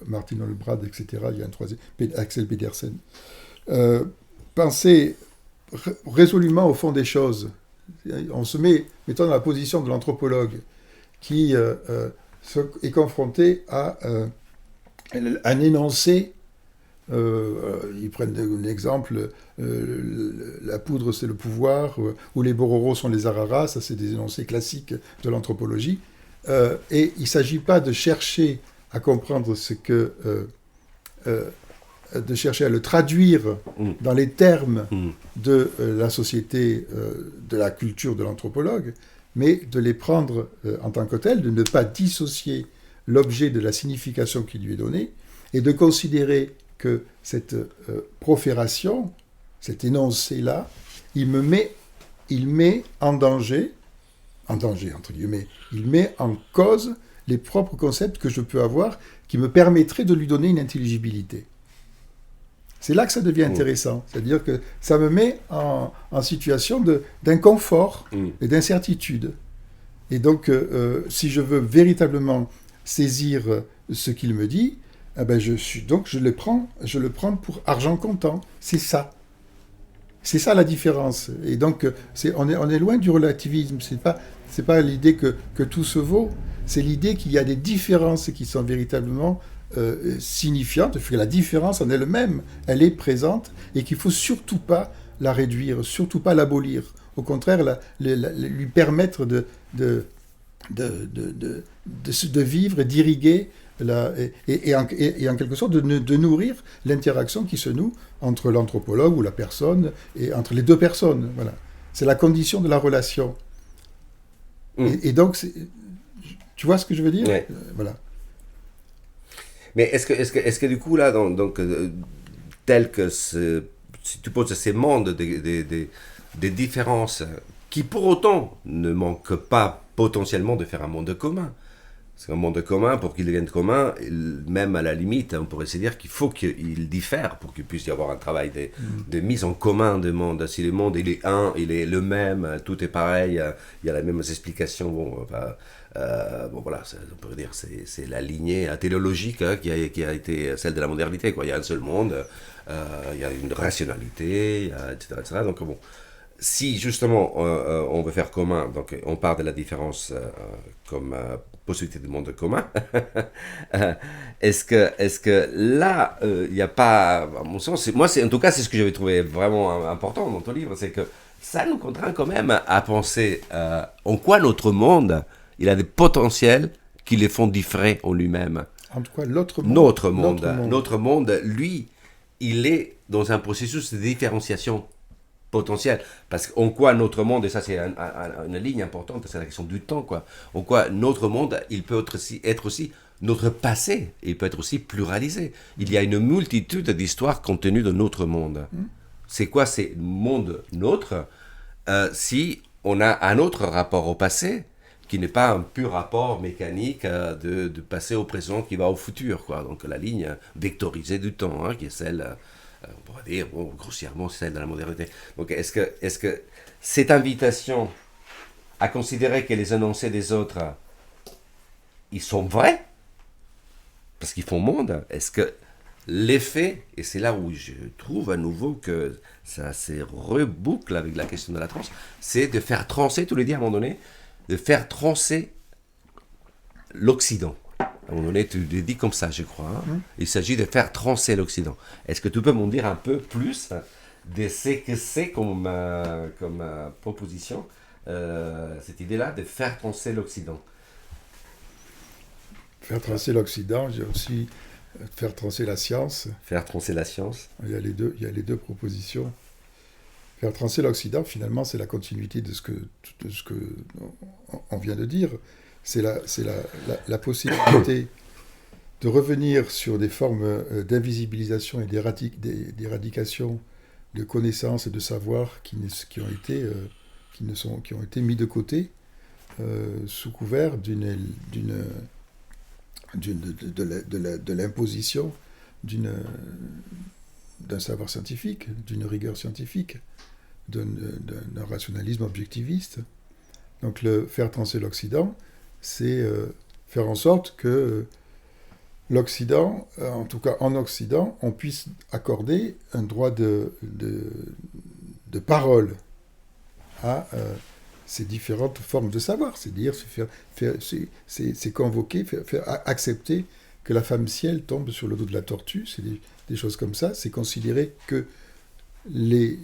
Martin Olbrad, etc. Il y a un troisième, Axel Pedersen. Penser résolument au fond des choses. On se mettons dans la position de l'anthropologue qui est confronté à un énoncé. Ils prennent un exemple, la poudre c'est le pouvoir, ou les bororos sont les araras, ça c'est des énoncés classiques de l'anthropologie. Et il ne s'agit pas de chercher à comprendre ce que... de chercher à le traduire dans les termes de la société, de la culture de l'anthropologue, mais de les prendre en tant que tels, de ne pas dissocier l'objet de la signification qui lui est donnée, et de considérer que cette profération, cet énoncé-là, il met en danger, entre guillemets, il met en cause les propres concepts que je peux avoir qui me permettraient de lui donner une intelligibilité. C'est là que ça devient intéressant. C'est-à-dire que ça me met en situation d'inconfort et d'incertitude. Et donc, si je veux véritablement saisir ce qu'il me dit, eh ben je le prends pour argent comptant. C'est ça. C'est ça la différence. Et donc, on est loin du relativisme. C'est pas l'idée que tout se vaut. C'est l'idée qu'il y a des différences qui sont véritablement signifiante, que la différence en elle-même, elle est présente et qu'il ne faut surtout pas la réduire, surtout pas l'abolir. Au contraire, lui permettre de vivre et d'irriguer et en quelque sorte de nourrir l'interaction qui se noue entre l'anthropologue ou la personne et entre les deux personnes. Voilà. C'est la condition de la relation. Et donc, tu vois ce que je veux dire? Ouais. Voilà. Mais est-ce que du coup, là, donc, tel que si tu poses ces mondes des différences, qui pour autant ne manquent pas potentiellement de faire un monde commun. Parce qu'un monde commun, pour qu'il devienne commun, même à la limite, on pourrait se dire qu'il faut qu'il diffère pour qu'il puisse y avoir un travail de mise en commun de monde. Si le monde il est un, il est le même, tout est pareil, il y a les mêmes explications. Bon voilà, on pourrait dire c'est la lignée téléologique qui a été celle de la modernité. Quoi. Il y a un seul monde, il y a une rationalité, etc. Donc bon, si justement on veut faire commun, donc on part de la différence comme possibilité de monde commun, est-ce que là, il n'y a pas, à mon sens, en tout cas, c'est ce que j'avais trouvé vraiment important dans ton livre, c'est que ça nous contraint quand même à penser en quoi notre monde, il a des potentiels qui les font différer en lui-même. En tout cas, l'autre monde. Notre monde, lui, il est dans un processus de différenciation potentielle. Parce qu'en quoi notre monde, et ça c'est une ligne importante, c'est la question du temps, quoi. En quoi notre monde, il peut être aussi notre passé, il peut être aussi pluralisé. Il y a une multitude d'histoires contenues dans notre monde. C'est quoi ces mondes nôtres si on a un autre rapport au passé qui n'est pas un pur rapport mécanique de passé au présent qui va au futur, quoi. Donc la ligne vectorisée du temps, qui est celle, on pourrait dire, grossièrement, celle de la modernité. Donc est-ce que cette invitation à considérer que les énoncés des autres, ils sont vrais, parce qu'ils font monde, est-ce que l'effet, et c'est là où je trouve à nouveau que ça se reboucle avec la question de la transe, c'est de faire transer, tu l'as dit à un moment donné, de faire transer l'Occident. À un moment donné, tu le dis comme ça, je crois. Il s'agit de faire transer l'Occident. Est-ce que tu peux m'en dire un peu plus de ce que c'est comme proposition, cette idée-là de faire transer l'Occident? Faire transer l'Occident, j'ai aussi faire transer la science. Faire transer la science. Il y a les deux propositions. Faire transer l'Occident, finalement, c'est la continuité de ce que on vient de dire. C'est la possibilité de revenir sur des formes d'invisibilisation et d'éradication de connaissances et de savoirs qui ont été mis de côté sous couvert de l'imposition d'un savoir scientifique, d'une rigueur scientifique, d'un rationalisme objectiviste. Donc le faire transer l'Occident, c'est faire en sorte que l'Occident, en tout cas en Occident, on puisse accorder un droit de parole à ces différentes formes de savoir. C'est-à-dire, c'est convoquer, faire accepter que la femme ciel tombe sur le dos de la tortue, c'est des choses comme ça. C'est considérer que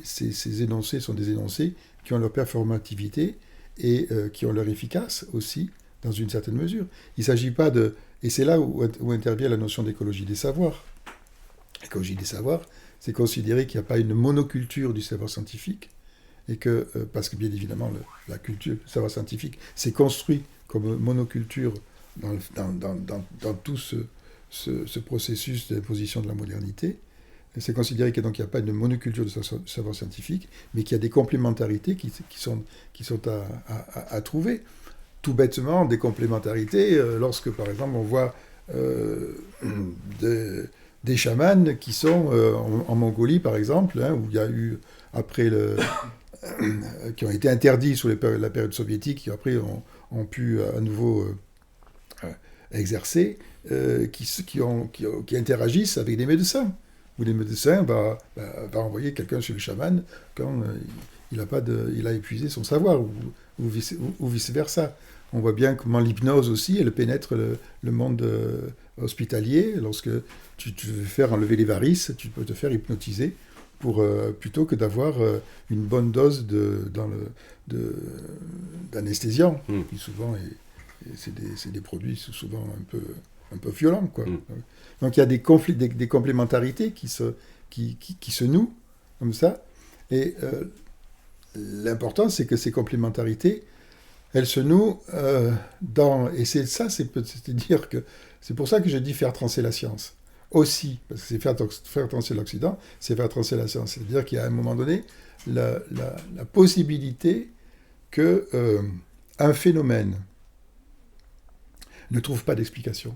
ces énoncés sont des énoncés qui ont leur performativité et qui ont leur efficace aussi, dans une certaine mesure. Il ne s'agit pas de... Et c'est là où intervient la notion d'écologie des savoirs. L'écologie des savoirs, c'est considérer qu'il n'y a pas une monoculture du savoir scientifique, et que, parce que bien évidemment, la culture, le savoir scientifique, s'est construit comme monoculture dans tout ce processus d'imposition de la modernité. C'est considéré qu'il n'y a pas une monoculture de savoir scientifique, mais qu'il y a des complémentarités qui sont à trouver. Tout bêtement, des complémentarités, lorsque, par exemple, on voit des chamans qui sont en Mongolie, par exemple, où il y a eu, après qui ont été interdits sous la période soviétique, qui après ont pu à nouveau exercer, qui interagissent avec des médecins. Où les médecins va envoyer quelqu'un chez le chaman quand il a épuisé son savoir, ou vice-versa. On voit bien comment l'hypnose aussi, elle pénètre le monde hospitalier. Lorsque tu veux faire enlever les varices, tu peux te faire hypnotiser plutôt que d'avoir une bonne dose d'anesthésiant, qui souvent c'est des produits souvent un peu un peu violent, quoi. Mm. Donc il y a des conflits, des complémentarités qui se nouent comme ça. Et l'important, c'est que ces complémentarités, elles se nouent et c'est-à-dire que c'est pour ça que je dis faire trancher la science. Aussi, parce que c'est faire trancher l'Occident, c'est faire trancher la science. C'est-à-dire qu'il y a à un moment donné la possibilité que un phénomène ne trouve pas d'explication.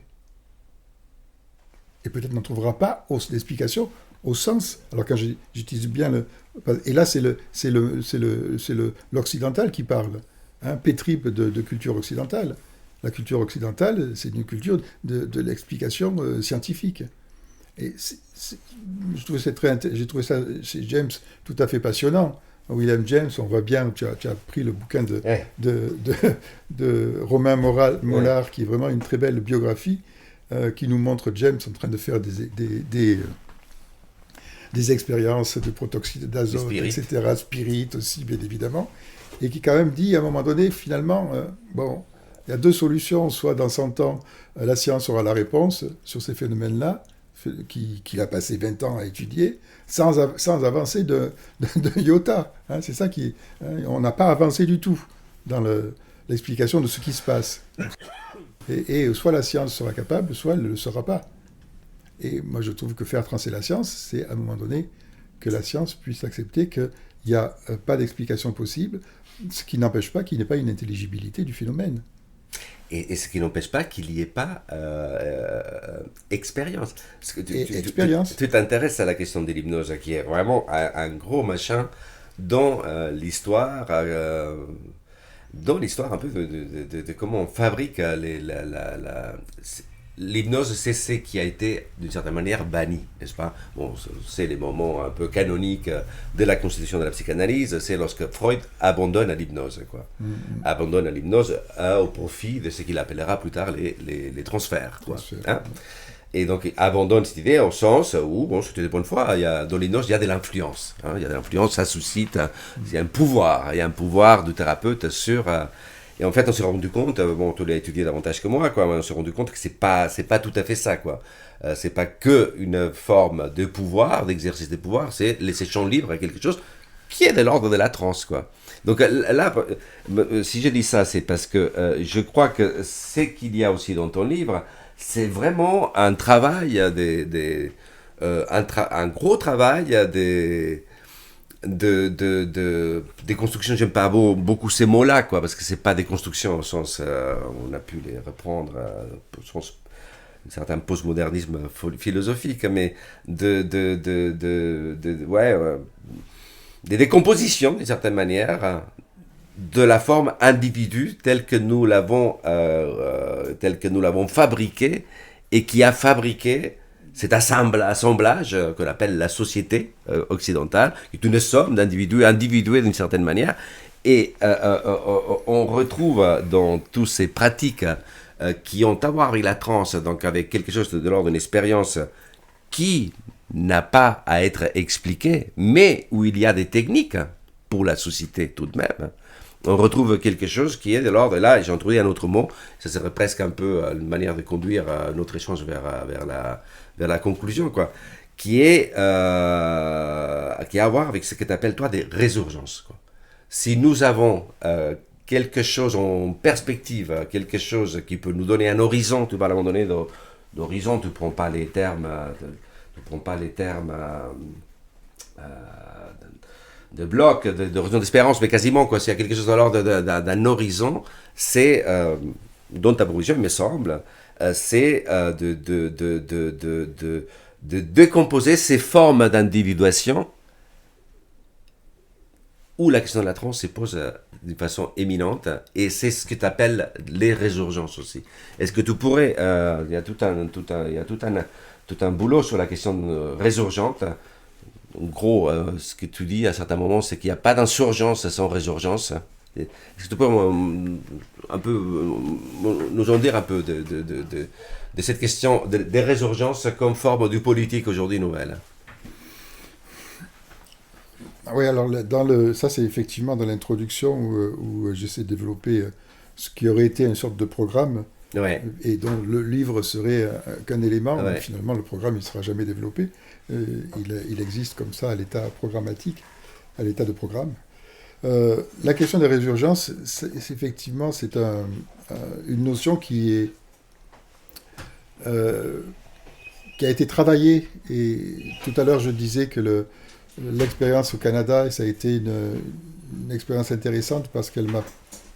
Et peut-être n'en trouvera pas d'explication au sens. Alors quand j'utilise bien et là c'est l'occidental qui parle, hein, pétri de culture occidentale. La culture occidentale, c'est une culture de l'explication scientifique. Et j'ai trouvé ça chez James tout à fait passionnant. William James, on voit bien, tu as pris le bouquin de Romain Mollard, qui est vraiment une très belle biographie, qui nous montre James en train de faire des expériences de protoxyde d'azote, etc., spirit aussi, bien évidemment, et qui quand même dit, à un moment donné, finalement, il y a deux solutions, soit dans 100 ans, la science aura la réponse sur ces phénomènes-là, qu'il a passé 20 ans à étudier, sans avancer de iota. Hein, c'est ça on n'a pas avancé du tout dans l'explication de ce qui se passe. Et soit la science sera capable, soit elle ne le sera pas. Et moi, je trouve que faire trancher la science, c'est à un moment donné que la science puisse accepter qu'il n'y a pas d'explication possible, ce qui n'empêche pas qu'il n'y ait pas une intelligibilité du phénomène. Et ce qui n'empêche pas qu'il n'y ait pas expérience. Parce que tu t'intéresses à la question de l'hypnose, qui est vraiment un gros machin dans l'histoire, un peu de comment on fabrique l'hypnose. C'est ce qui a été d'une certaine manière banni, n'est-ce pas? Bon, c'est les moments un peu canoniques de la constitution de la psychanalyse, c'est lorsque Freud abandonne à l'hypnose, quoi. Abandonne à l'hypnose au profit de ce qu'il appellera plus tard les transferts, quoi. Hein? Et donc, il abandonne cette idée au sens où, bon, c'était de bonne foi, dans l'hypnose, il y a de l'influence. Hein, il y a de l'influence, ça suscite, il y a un pouvoir du thérapeute sur... et en fait, on s'est rendu compte, bon, tu l'as étudié davantage que moi, quoi, mais on s'est rendu compte que c'est pas tout à fait ça, quoi. C'est pas que une forme de pouvoir, d'exercice de pouvoir, c'est laisser champ libre à quelque chose qui est de l'ordre de la transe, quoi. Donc là, si je dis ça, c'est parce que je crois que ce qu'il y a aussi dans ton livre, c'est vraiment un travail, un gros travail des constructions. J'aime pas beaucoup ces mots-là, quoi, parce que c'est pas des constructions au sens on a pu les reprendre au sens un certain postmodernisme philosophique, mais des décompositions d'une certaine manière de la forme individu telle que nous l'avons fabriquée, et qui a fabriqué cet assemblage qu'on appelle la société occidentale, qui est une somme d'individus individués d'une certaine manière. Et on retrouve dans toutes ces pratiques qui ont à voir avec la transe, donc avec quelque chose de l'ordre d'une expérience qui n'a pas à être expliquée, mais où il y a des techniques pour la société tout de même. On retrouve quelque chose qui est de l'ordre, et là j'ai introduit un autre mot, ça serait presque un peu une manière de conduire notre échange vers la conclusion, quoi, qui a à voir avec ce que tu appelles toi des résurgences, quoi. Si nous avons quelque chose en perspective, quelque chose qui peut nous donner un horizon, tu vas à un moment donné d'horizon, tu ne prends pas les termes, de bloc, d'horizon d'espérance, mais quasiment, quoi. S'il y a quelque chose dans l'ordre d'un horizon, c'est, dans ta proposition, il me semble, c'est de décomposer ces formes d'individuation où la question de la transe se pose d'une façon éminente, et c'est ce que tu appelles les résurgences aussi. Est-ce que tu pourrais, il y a tout un boulot sur la question résurgente. En gros, ce que tu dis à certains moments, c'est qu'il n'y a pas d'insurgence sans résurgence. Est-ce que tu peux un peu nous en dire un peu de cette question des résurgences comme forme du politique aujourd'hui nouvelle? Oui, alors ça c'est effectivement dans l'introduction où j'essaie de développer ce qui aurait été une sorte de programme Ouais. et dont le livre serait qu'un élément. Ouais. Finalement, le programme ne sera jamais développé. Il existe comme ça à l'état programmatique, à l'état de programme. La question des résurgences, effectivement, c'est une notion qui a été travaillée. Et tout à l'heure, je disais que l'expérience au Canada, ça a été une expérience intéressante parce qu'elle m'a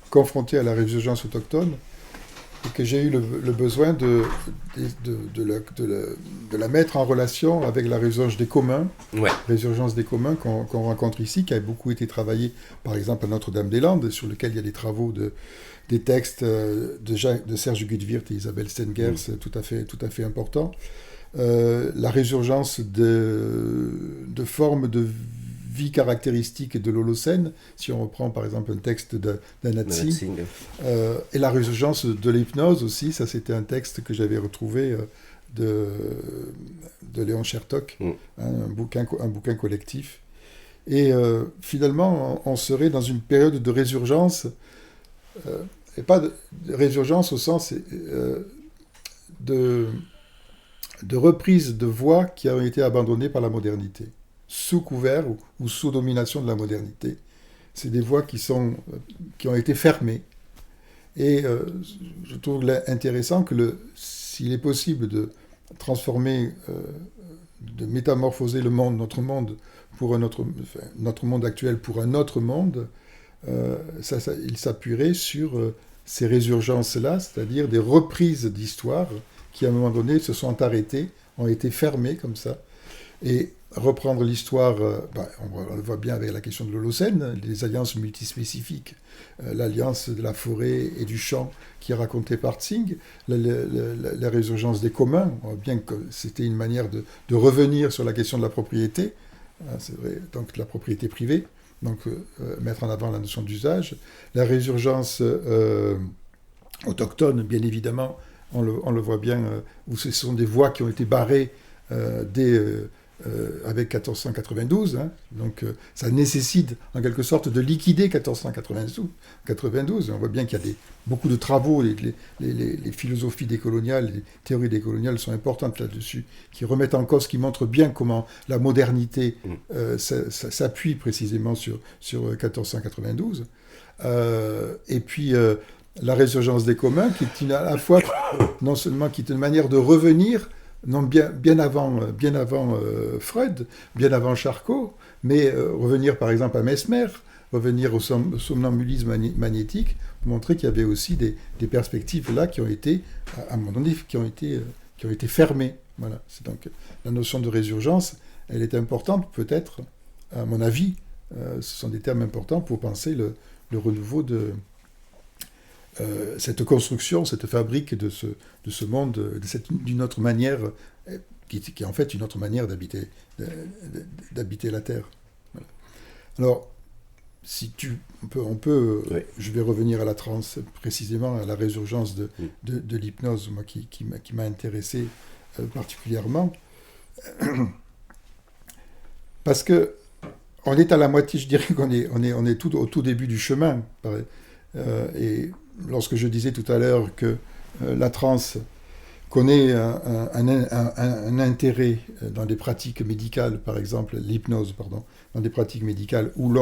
confronté à la résurgence autochtone et que j'ai eu le besoin de la mettre en relation avec la résurgence des communs, Ouais. résurgence des communs qu'on rencontre ici, qui a beaucoup été travaillée, par exemple, à Notre-Dame-des-Landes, sur lequel il y a des travaux des textes de Serge Gudwirt et Isabelle Stengers tout à fait importants. La résurgence de formes de vie caractéristiques de l'Holocène, si on reprend par exemple un texte d'Anatsing, et la résurgence de l'hypnose aussi, ça c'était un texte que j'avais retrouvé de Léon Chertok, un bouquin collectif. Et finalement, on serait dans une période de résurgence, et pas de résurgence au sens de reprise de voies qui ont été abandonnées par la modernité, sous couvert ou sous domination de la modernité. C'est des voies qui ont été fermées. Et je trouve intéressant que s'il est possible de transformer, de métamorphoser notre monde notre monde actuel pour un autre monde, il s'appuierait sur ces résurgences-là, c'est-à-dire des reprises d'histoire qui, à un moment donné, se sont arrêtées, ont été fermées comme ça. Et reprendre l'histoire, on le voit bien avec la question de l'Holocène, les alliances multispécifiques, l'alliance de la forêt et du champ qui est racontée par Tsing, la résurgence des communs, on voit bien que c'était une manière de revenir sur la question de la propriété, c'est vrai, donc la propriété privée, donc mettre en avant la notion d'usage, la résurgence autochtone, bien évidemment, on le voit bien, où ce sont des voies qui ont été barrées avec 1492, donc ça nécessite en quelque sorte de liquider 1492. On voit bien qu'il y a beaucoup de travaux, les philosophies décoloniales, les théories décoloniales sont importantes là-dessus, qui remettent en cause, qui montrent bien comment la modernité s'appuie précisément sur 1492. Et puis la résurgence des communs, qui est à la fois, non seulement qui est une manière de revenir, non, bien avant Freud, bien avant Charcot, mais revenir par exemple à Mesmer, revenir au somnambulisme magnétique, pour montrer qu'il y avait aussi des perspectives là qui ont été, à un moment donné, qui ont été fermées. Voilà. C'est donc la notion de résurgence, elle est importante peut-être, à mon avis, ce sont des termes importants pour penser le renouveau de cette construction, cette fabrique de ce monde, d'une autre manière, qui est en fait une autre manière d'habiter la Terre. Voilà. Alors, on peut Oui. Je vais revenir à la transe, précisément à la résurgence de l'hypnose, moi, qui m'a intéressé particulièrement, parce que on est à la moitié, je dirais qu'on est tout au tout début du chemin, et lorsque je disais tout à l'heure que la transe connaît un intérêt dans des pratiques médicales, par exemple l'hypnose, dans des pratiques médicales où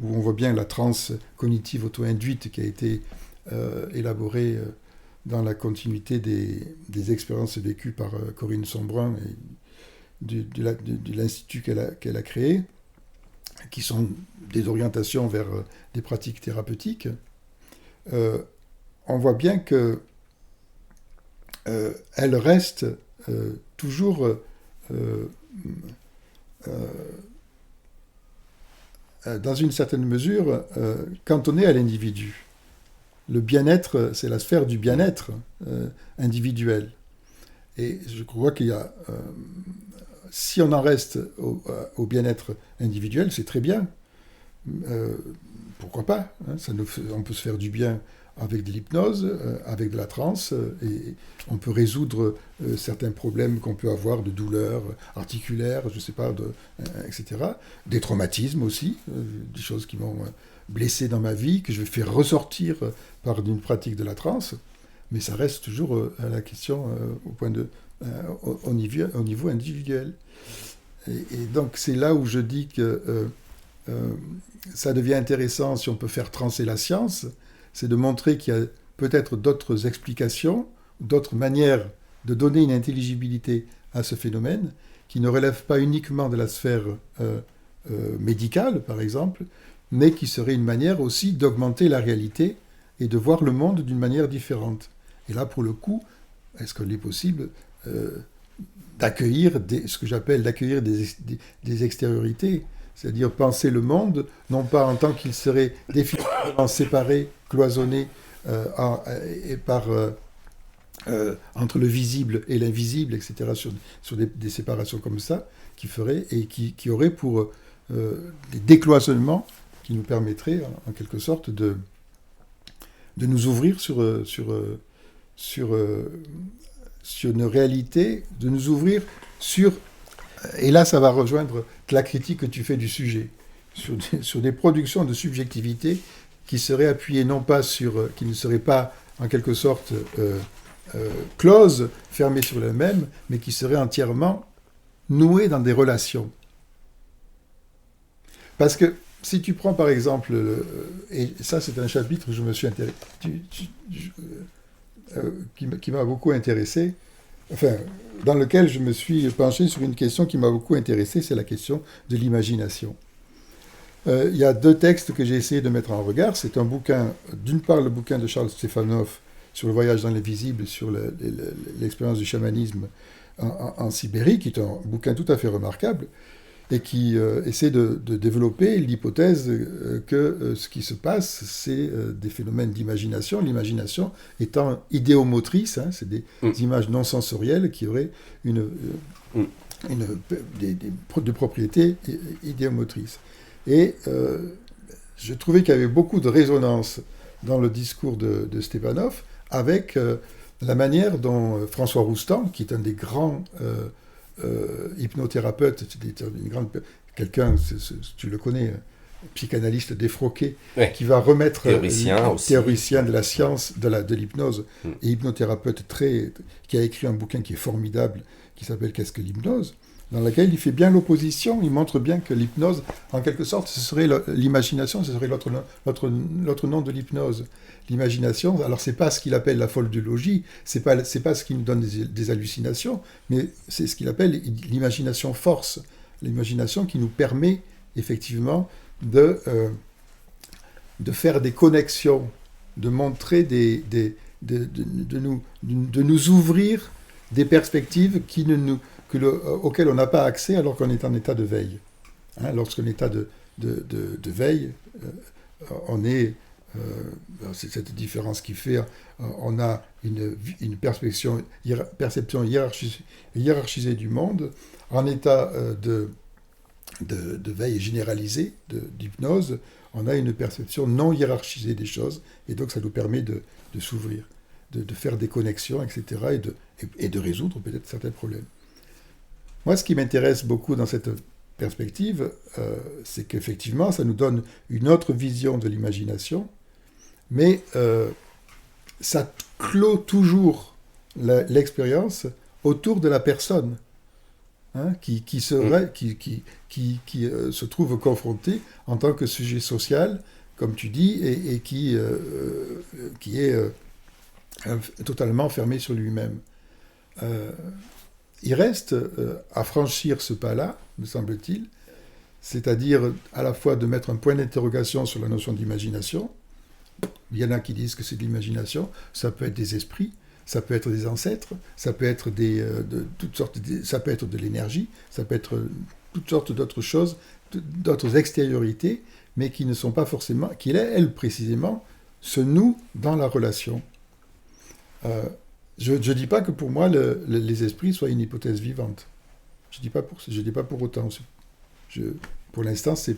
on voit bien la transe cognitive auto-induite qui a été élaborée dans la continuité des expériences vécues par Corinne Sombrun et de l'institut qu'elle a créé, qui sont des orientations vers des pratiques thérapeutiques. On voit bien que elle reste toujours dans une certaine mesure cantonnée à l'individu. Le bien-être, c'est la sphère du bien-être individuel. Et je crois qu'il y a... si on en reste au bien-être individuel, c'est très bien. Pourquoi pas, on peut se faire du bien avec de l'hypnose, avec de la transe, et on peut résoudre certains problèmes qu'on peut avoir de douleurs articulaires, je ne sais pas, etc. Des traumatismes aussi, des choses qui m'ont blessé dans ma vie, que je vais faire ressortir par une pratique de la transe. mais ça reste toujours la question au niveau individuel. Et donc c'est là où je dis que ça devient intéressant si on peut faire transer la science, c'est de montrer qu'il y a peut-être d'autres explications, d'autres manières de donner une intelligibilité à ce phénomène, qui ne relève pas uniquement de la sphère médicale, par exemple, mais qui serait une manière aussi d'augmenter la réalité et de voir le monde d'une manière différente. Et là, pour le coup, est-ce qu'il est possible d'accueillir ce que j'appelle d'accueillir des extériorités, c'est-à-dire penser le monde, non pas en tant qu'il serait définitivement séparé, cloisonné entre le visible et l'invisible, etc., sur des séparations comme ça, qui feraient et qui auraient pour des décloisonnements qui nous permettraient, en quelque sorte, de nous ouvrir sur une réalité, de nous ouvrir sur... Et là, ça va rejoindre la critique que tu fais du sujet, sur des productions de subjectivité qui seraient appuyées non pas sur... qui ne seraient pas, en quelque sorte, closes, fermées sur elles-mêmes, mais qui seraient entièrement nouées dans des relations. Parce que si tu prends par exemple, et ça c'est un chapitre que je me suis intéressé, qui m'a beaucoup intéressé, enfin, dans lequel je me suis penché sur une question qui m'a beaucoup intéressé, c'est la question de l'imagination. Il y a deux textes que j'ai essayé de mettre en regard. C'est un bouquin, d'une part le bouquin de Charles Stefanov sur le voyage dans l'invisible, sur l'expérience du chamanisme en Sibérie, qui est un bouquin tout à fait remarquable, et qui essaie de développer l'hypothèse que ce qui se passe, c'est des phénomènes d'imagination, l'imagination étant idéomotrice, c'est des images non sensorielles qui auraient des propriétés idéomotrices. Et je trouvais qu'il y avait beaucoup de résonance dans le discours de Stepanov avec la manière dont François Roustan, qui est un des grands hypnothérapeute, quelqu'un, tu le connais, psychanalyste défroqué, ouais, qui va remettre théoricien de la science, de l'hypnose, et hypnothérapeute qui a écrit un bouquin qui est formidable, qui s'appelle « Qu'est-ce que l'hypnose ?», dans lequel il fait bien l'opposition, il montre bien que l'hypnose, en quelque sorte, ce serait l'imagination, ce serait l'autre nom de l'hypnose. L'imagination, alors c'est pas ce qu'il appelle la foldologie, c'est pas ce qui nous donne des hallucinations, mais c'est ce qu'il appelle l'imagination force, l'imagination qui nous permet effectivement de faire des connexions, de montrer de nous ouvrir des perspectives auxquelles on n'a pas accès alors qu'on est en état de veille. Lorsqu'on est en état de veille, on est... c'est cette différence qui fait, on a une perception hiérarchisée du monde, en état de veille généralisée, d'hypnose, on a une perception non hiérarchisée des choses, et donc ça nous permet de s'ouvrir, de faire des connexions, etc., et de résoudre peut-être certains problèmes. Moi, ce qui m'intéresse beaucoup dans cette perspective, c'est qu'effectivement, ça nous donne une autre vision de l'imagination, mais ça clôt toujours l'expérience autour de la personne, qui se trouve confronté en tant que sujet social, comme tu dis, et qui est totalement fermé sur lui-même. Il reste à franchir ce pas-là, me semble-t-il, c'est-à-dire à la fois de mettre un point d'interrogation sur la notion d'imagination. Il y en a qui disent que c'est de l'imagination, ça peut être des esprits, ça peut être des ancêtres, ça peut être ça peut être de l'énergie, ça peut être toutes sortes d'autres choses, d'autres extériorités, mais qui ne sont pas forcément, qui elles précisément se nouent dans la relation. Je ne dis pas que pour moi les esprits soient une hypothèse vivante. Je dis pas pour autant. Pour l'instant, je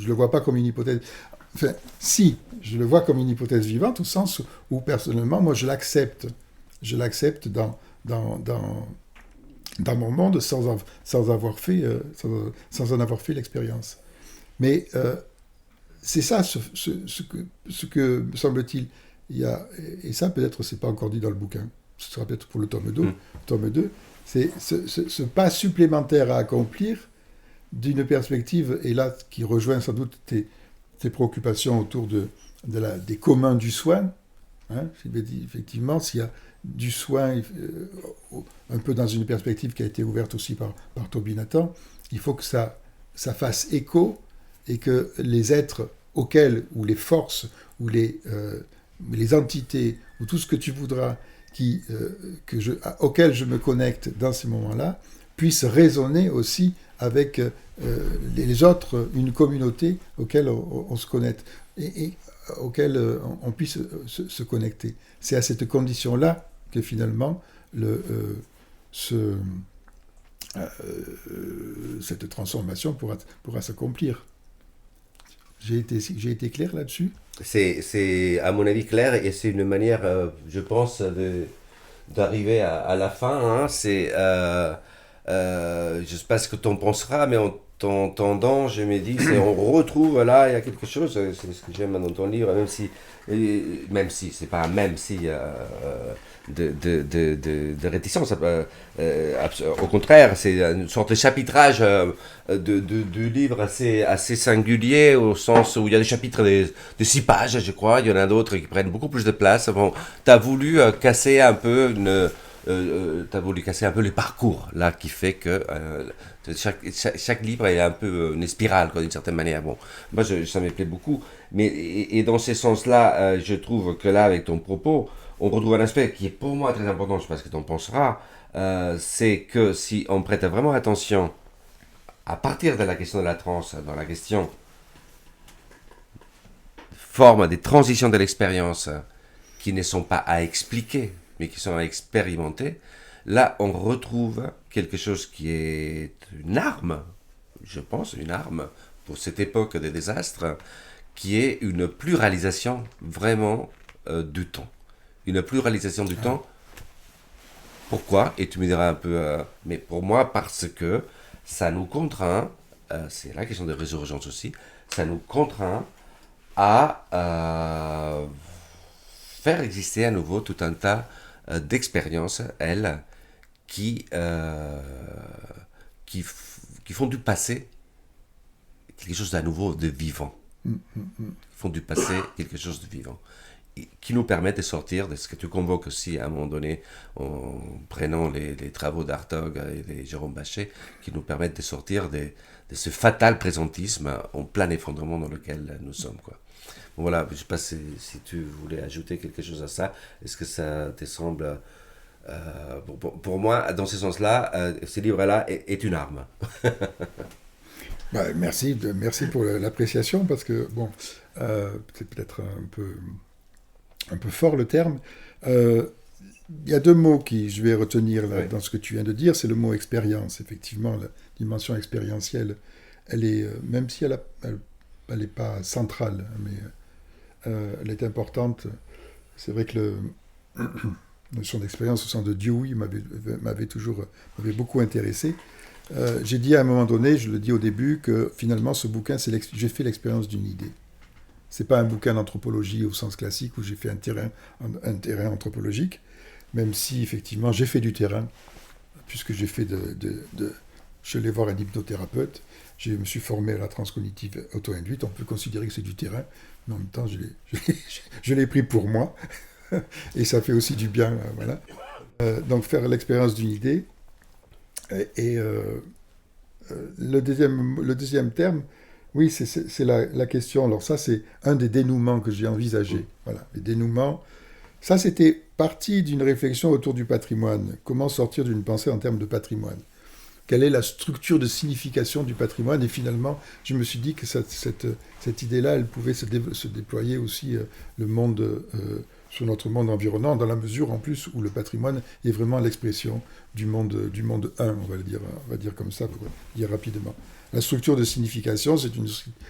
le vois pas comme une hypothèse. Enfin, si, je le vois comme une hypothèse vivante au sens où personnellement, moi, je l'accepte. Je l'accepte dans mon monde sans en avoir fait l'expérience. Mais c'est ça, ce que me semble-t-il, et ça peut-être c'est pas encore dit dans le bouquin, ce sera peut-être pour le tome 2, c'est ce pas supplémentaire à accomplir d'une perspective, et là qui rejoint sans doute tes préoccupations autour des communs du soin. Hein, effectivement, s'il y a du soin, un peu dans une perspective qui a été ouverte aussi par Toby Nathan, il faut que ça fasse écho et que les êtres auxquels, ou les forces, ou les entités, ou tout ce que tu voudras, auxquels je me connecte dans ces moments-là, puissent résonner aussi avec les autres, une communauté auxquelles on se connecte. Et auquel on puisse se connecter. C'est à cette condition-là que finalement cette transformation pourra s'accomplir. J'ai été clair là-dessus ? C'est à mon avis clair, et c'est une manière, je pense, d'arriver à la fin. Hein. Je ne sais pas ce que tu en penseras, mais en t'entendant, je me dis, on retrouve là, il y a quelque chose, c'est ce que j'aime dans ton livre, même si c'est pas un même si de réticence, au contraire, c'est une sorte de chapitrage du livre assez singulier, au sens où il y a des chapitres de 6 pages, je crois, il y en a d'autres qui prennent beaucoup plus de place. Bon, tu as voulu casser un peu les parcours là qui fait que chaque livre est un peu une spirale quoi, d'une certaine manière. Bon, moi ça me plaît beaucoup, mais et dans ce sens-là, je trouve que là avec ton propos, on retrouve un aspect qui est pour moi très important. Je sais pas ce que tu en penseras. C'est que si on prête vraiment attention à partir de la question de la transe, dans la question forme des transitions de l'expérience qui ne sont pas à expliquer, mais qui sont à expérimenter, là on retrouve quelque chose qui est une arme, je pense, une arme pour cette époque des désastres, qui est une pluralisation vraiment du temps. Une pluralisation du temps. Pourquoi ? Et tu me diras un peu, mais pour moi, parce que ça nous contraint, c'est la question de résurgence aussi, ça nous contraint à faire exister à nouveau tout un tas d'expériences, elles, qui font du passé quelque chose d'à nouveau de vivant. Qui font du passé quelque chose de vivant. Et qui nous permettent de sortir de ce que tu convoques aussi à un moment donné, en prenant les travaux d'Hartog et de Jérôme Bachet, qui nous permettent de sortir de ce fatal présentisme en plein effondrement dans lequel nous sommes, quoi. Bon, voilà, je ne sais pas si tu voulais ajouter quelque chose à ça. Est-ce que ça te semble... pour moi, dans ce sens-là, ce livre-là est une arme. Merci pour l'appréciation, parce que, bon, c'est peut-être un peu fort le terme. Il y a 2 mots que je vais retenir là, dans ce que tu viens de dire. C'est le mot expérience. Effectivement, la dimension expérientielle, elle est, même si elle n'est pas centrale, mais elle est importante. C'est vrai que la notion d'expérience au sens de Dewey m'avait beaucoup intéressé. J'ai dit à un moment donné, je le dis au début, que finalement ce bouquin, j'ai fait l'expérience d'une idée. C'est pas un bouquin d'anthropologie au sens classique où j'ai fait un terrain anthropologique, même si effectivement j'ai fait du terrain, puisque j'ai fait je suis allé voir un hypnothérapeute, je me suis formé à la transcognitive auto-induite, on peut considérer que c'est du terrain, mais en même temps je l'ai pris pour moi, et ça fait aussi du bien, voilà. Donc faire l'expérience d'une idée, et le deuxième terme, oui, c'est la question. Alors ça, c'est un des dénouements que j'ai envisagé. Voilà, les dénouements. Ça, c'était parti d'une réflexion autour du patrimoine. Comment sortir d'une pensée en termes de patrimoine ? Quelle est la structure de signification du patrimoine ? Et finalement, je me suis dit que cette idée-là, elle pouvait se déployer aussi sur notre monde environnant, dans la mesure en plus où le patrimoine est vraiment l'expression du monde 1, on va dire comme ça, pour dire rapidement. La structure de signification,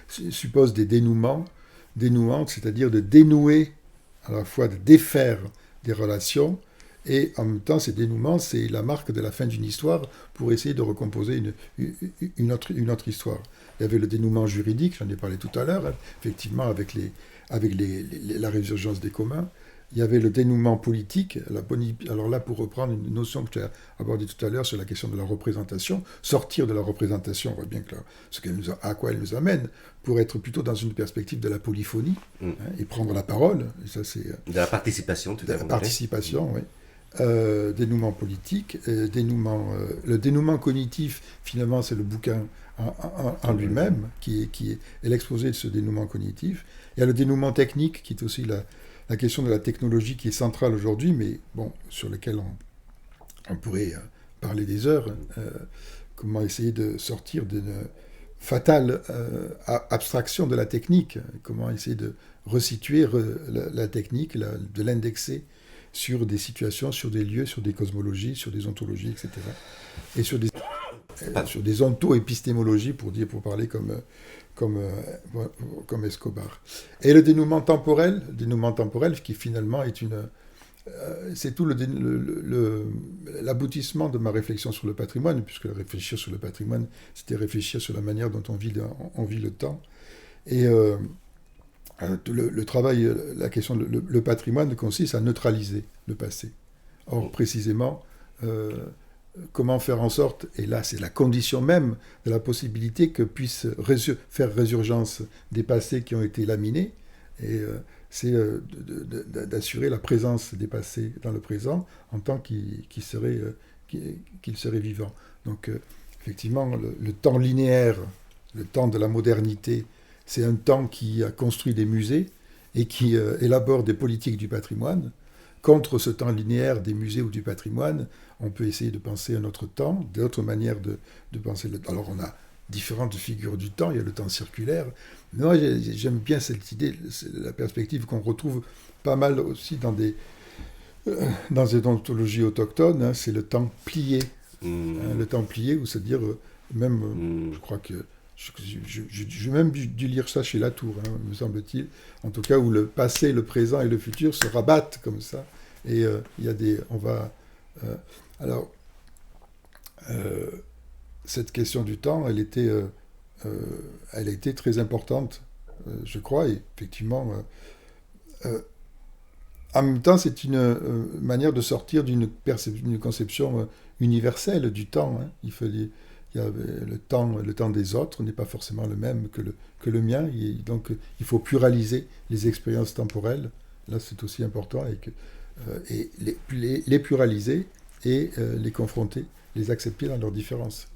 suppose des dénouements, c'est-à-dire de dénouer, à la fois de défaire des relations, et en même temps, ces dénouements, c'est la marque de la fin d'une histoire pour essayer de recomposer une autre histoire. Il y avait le dénouement juridique, j'en ai parlé tout à l'heure, effectivement, avec la résurgence des communs. il y avait le dénouement politique. Alors là, pour reprendre une notion que tu as abordée tout à l'heure sur la question de la représentation, sortir de la représentation, on voit bien que à quoi elle nous amène, pour être plutôt dans une perspective de la polyphonie, et prendre la parole. Et ça, c'est, de la participation, tout à fait. De la participation, oui. Dénouement politique, le dénouement cognitif, finalement, c'est le bouquin en lui-même qui est l'exposé de ce dénouement cognitif. Il y a le dénouement technique, qui est aussi la question de la technologie qui est centrale aujourd'hui, mais bon, sur lequel on pourrait parler des heures. Comment essayer de sortir d'une fatale abstraction de la technique, comment essayer de resituer la technique, de l'indexer sur des situations, sur des lieux, sur des cosmologies, sur des ontologies, etc. Et sur des onto-épistémologies, pour parler comme Escobar. Et le dénouement temporel qui finalement est c'est tout l'aboutissement de ma réflexion sur le patrimoine, puisque réfléchir sur le patrimoine, c'était réfléchir sur la manière dont on vit le temps. Et le travail, la question, le patrimoine consiste à neutraliser le passé. Or, précisément, comment faire en sorte, et là c'est la condition même de la possibilité que puisse faire résurgence des passés qui ont été laminés, et c'est d'assurer la présence des passés dans le présent en tant qu'ils seraient vivants. Donc effectivement, le temps linéaire, le temps de la modernité, c'est un temps qui a construit des musées et qui élabore des politiques du patrimoine. Contre ce temps linéaire des musées ou du patrimoine, on peut essayer de penser un autre temps, d'autres manières de penser le temps. Alors on a différentes figures du temps, il y a le temps circulaire. Mais moi j'aime bien cette idée, la perspective qu'on retrouve pas mal aussi dans des ontologies autochtones, hein, c'est le temps plié. Le temps plié, ou c'est-à-dire même, je crois que j'ai même dû lire ça chez Latour, hein, me semble-t-il, en tout cas où le passé, le présent et le futur se rabattent comme ça, et il y a des... cette question du temps, elle a été très importante, je crois, et effectivement, en même temps, c'est une manière de sortir d'une conception universelle du temps, hein. Il y a le temps des autres n'est pas forcément le même que le mien, et donc il faut pluraliser les expériences temporelles. Là, c'est aussi important, et les pluraliser et les confronter, les accepter dans leurs différences.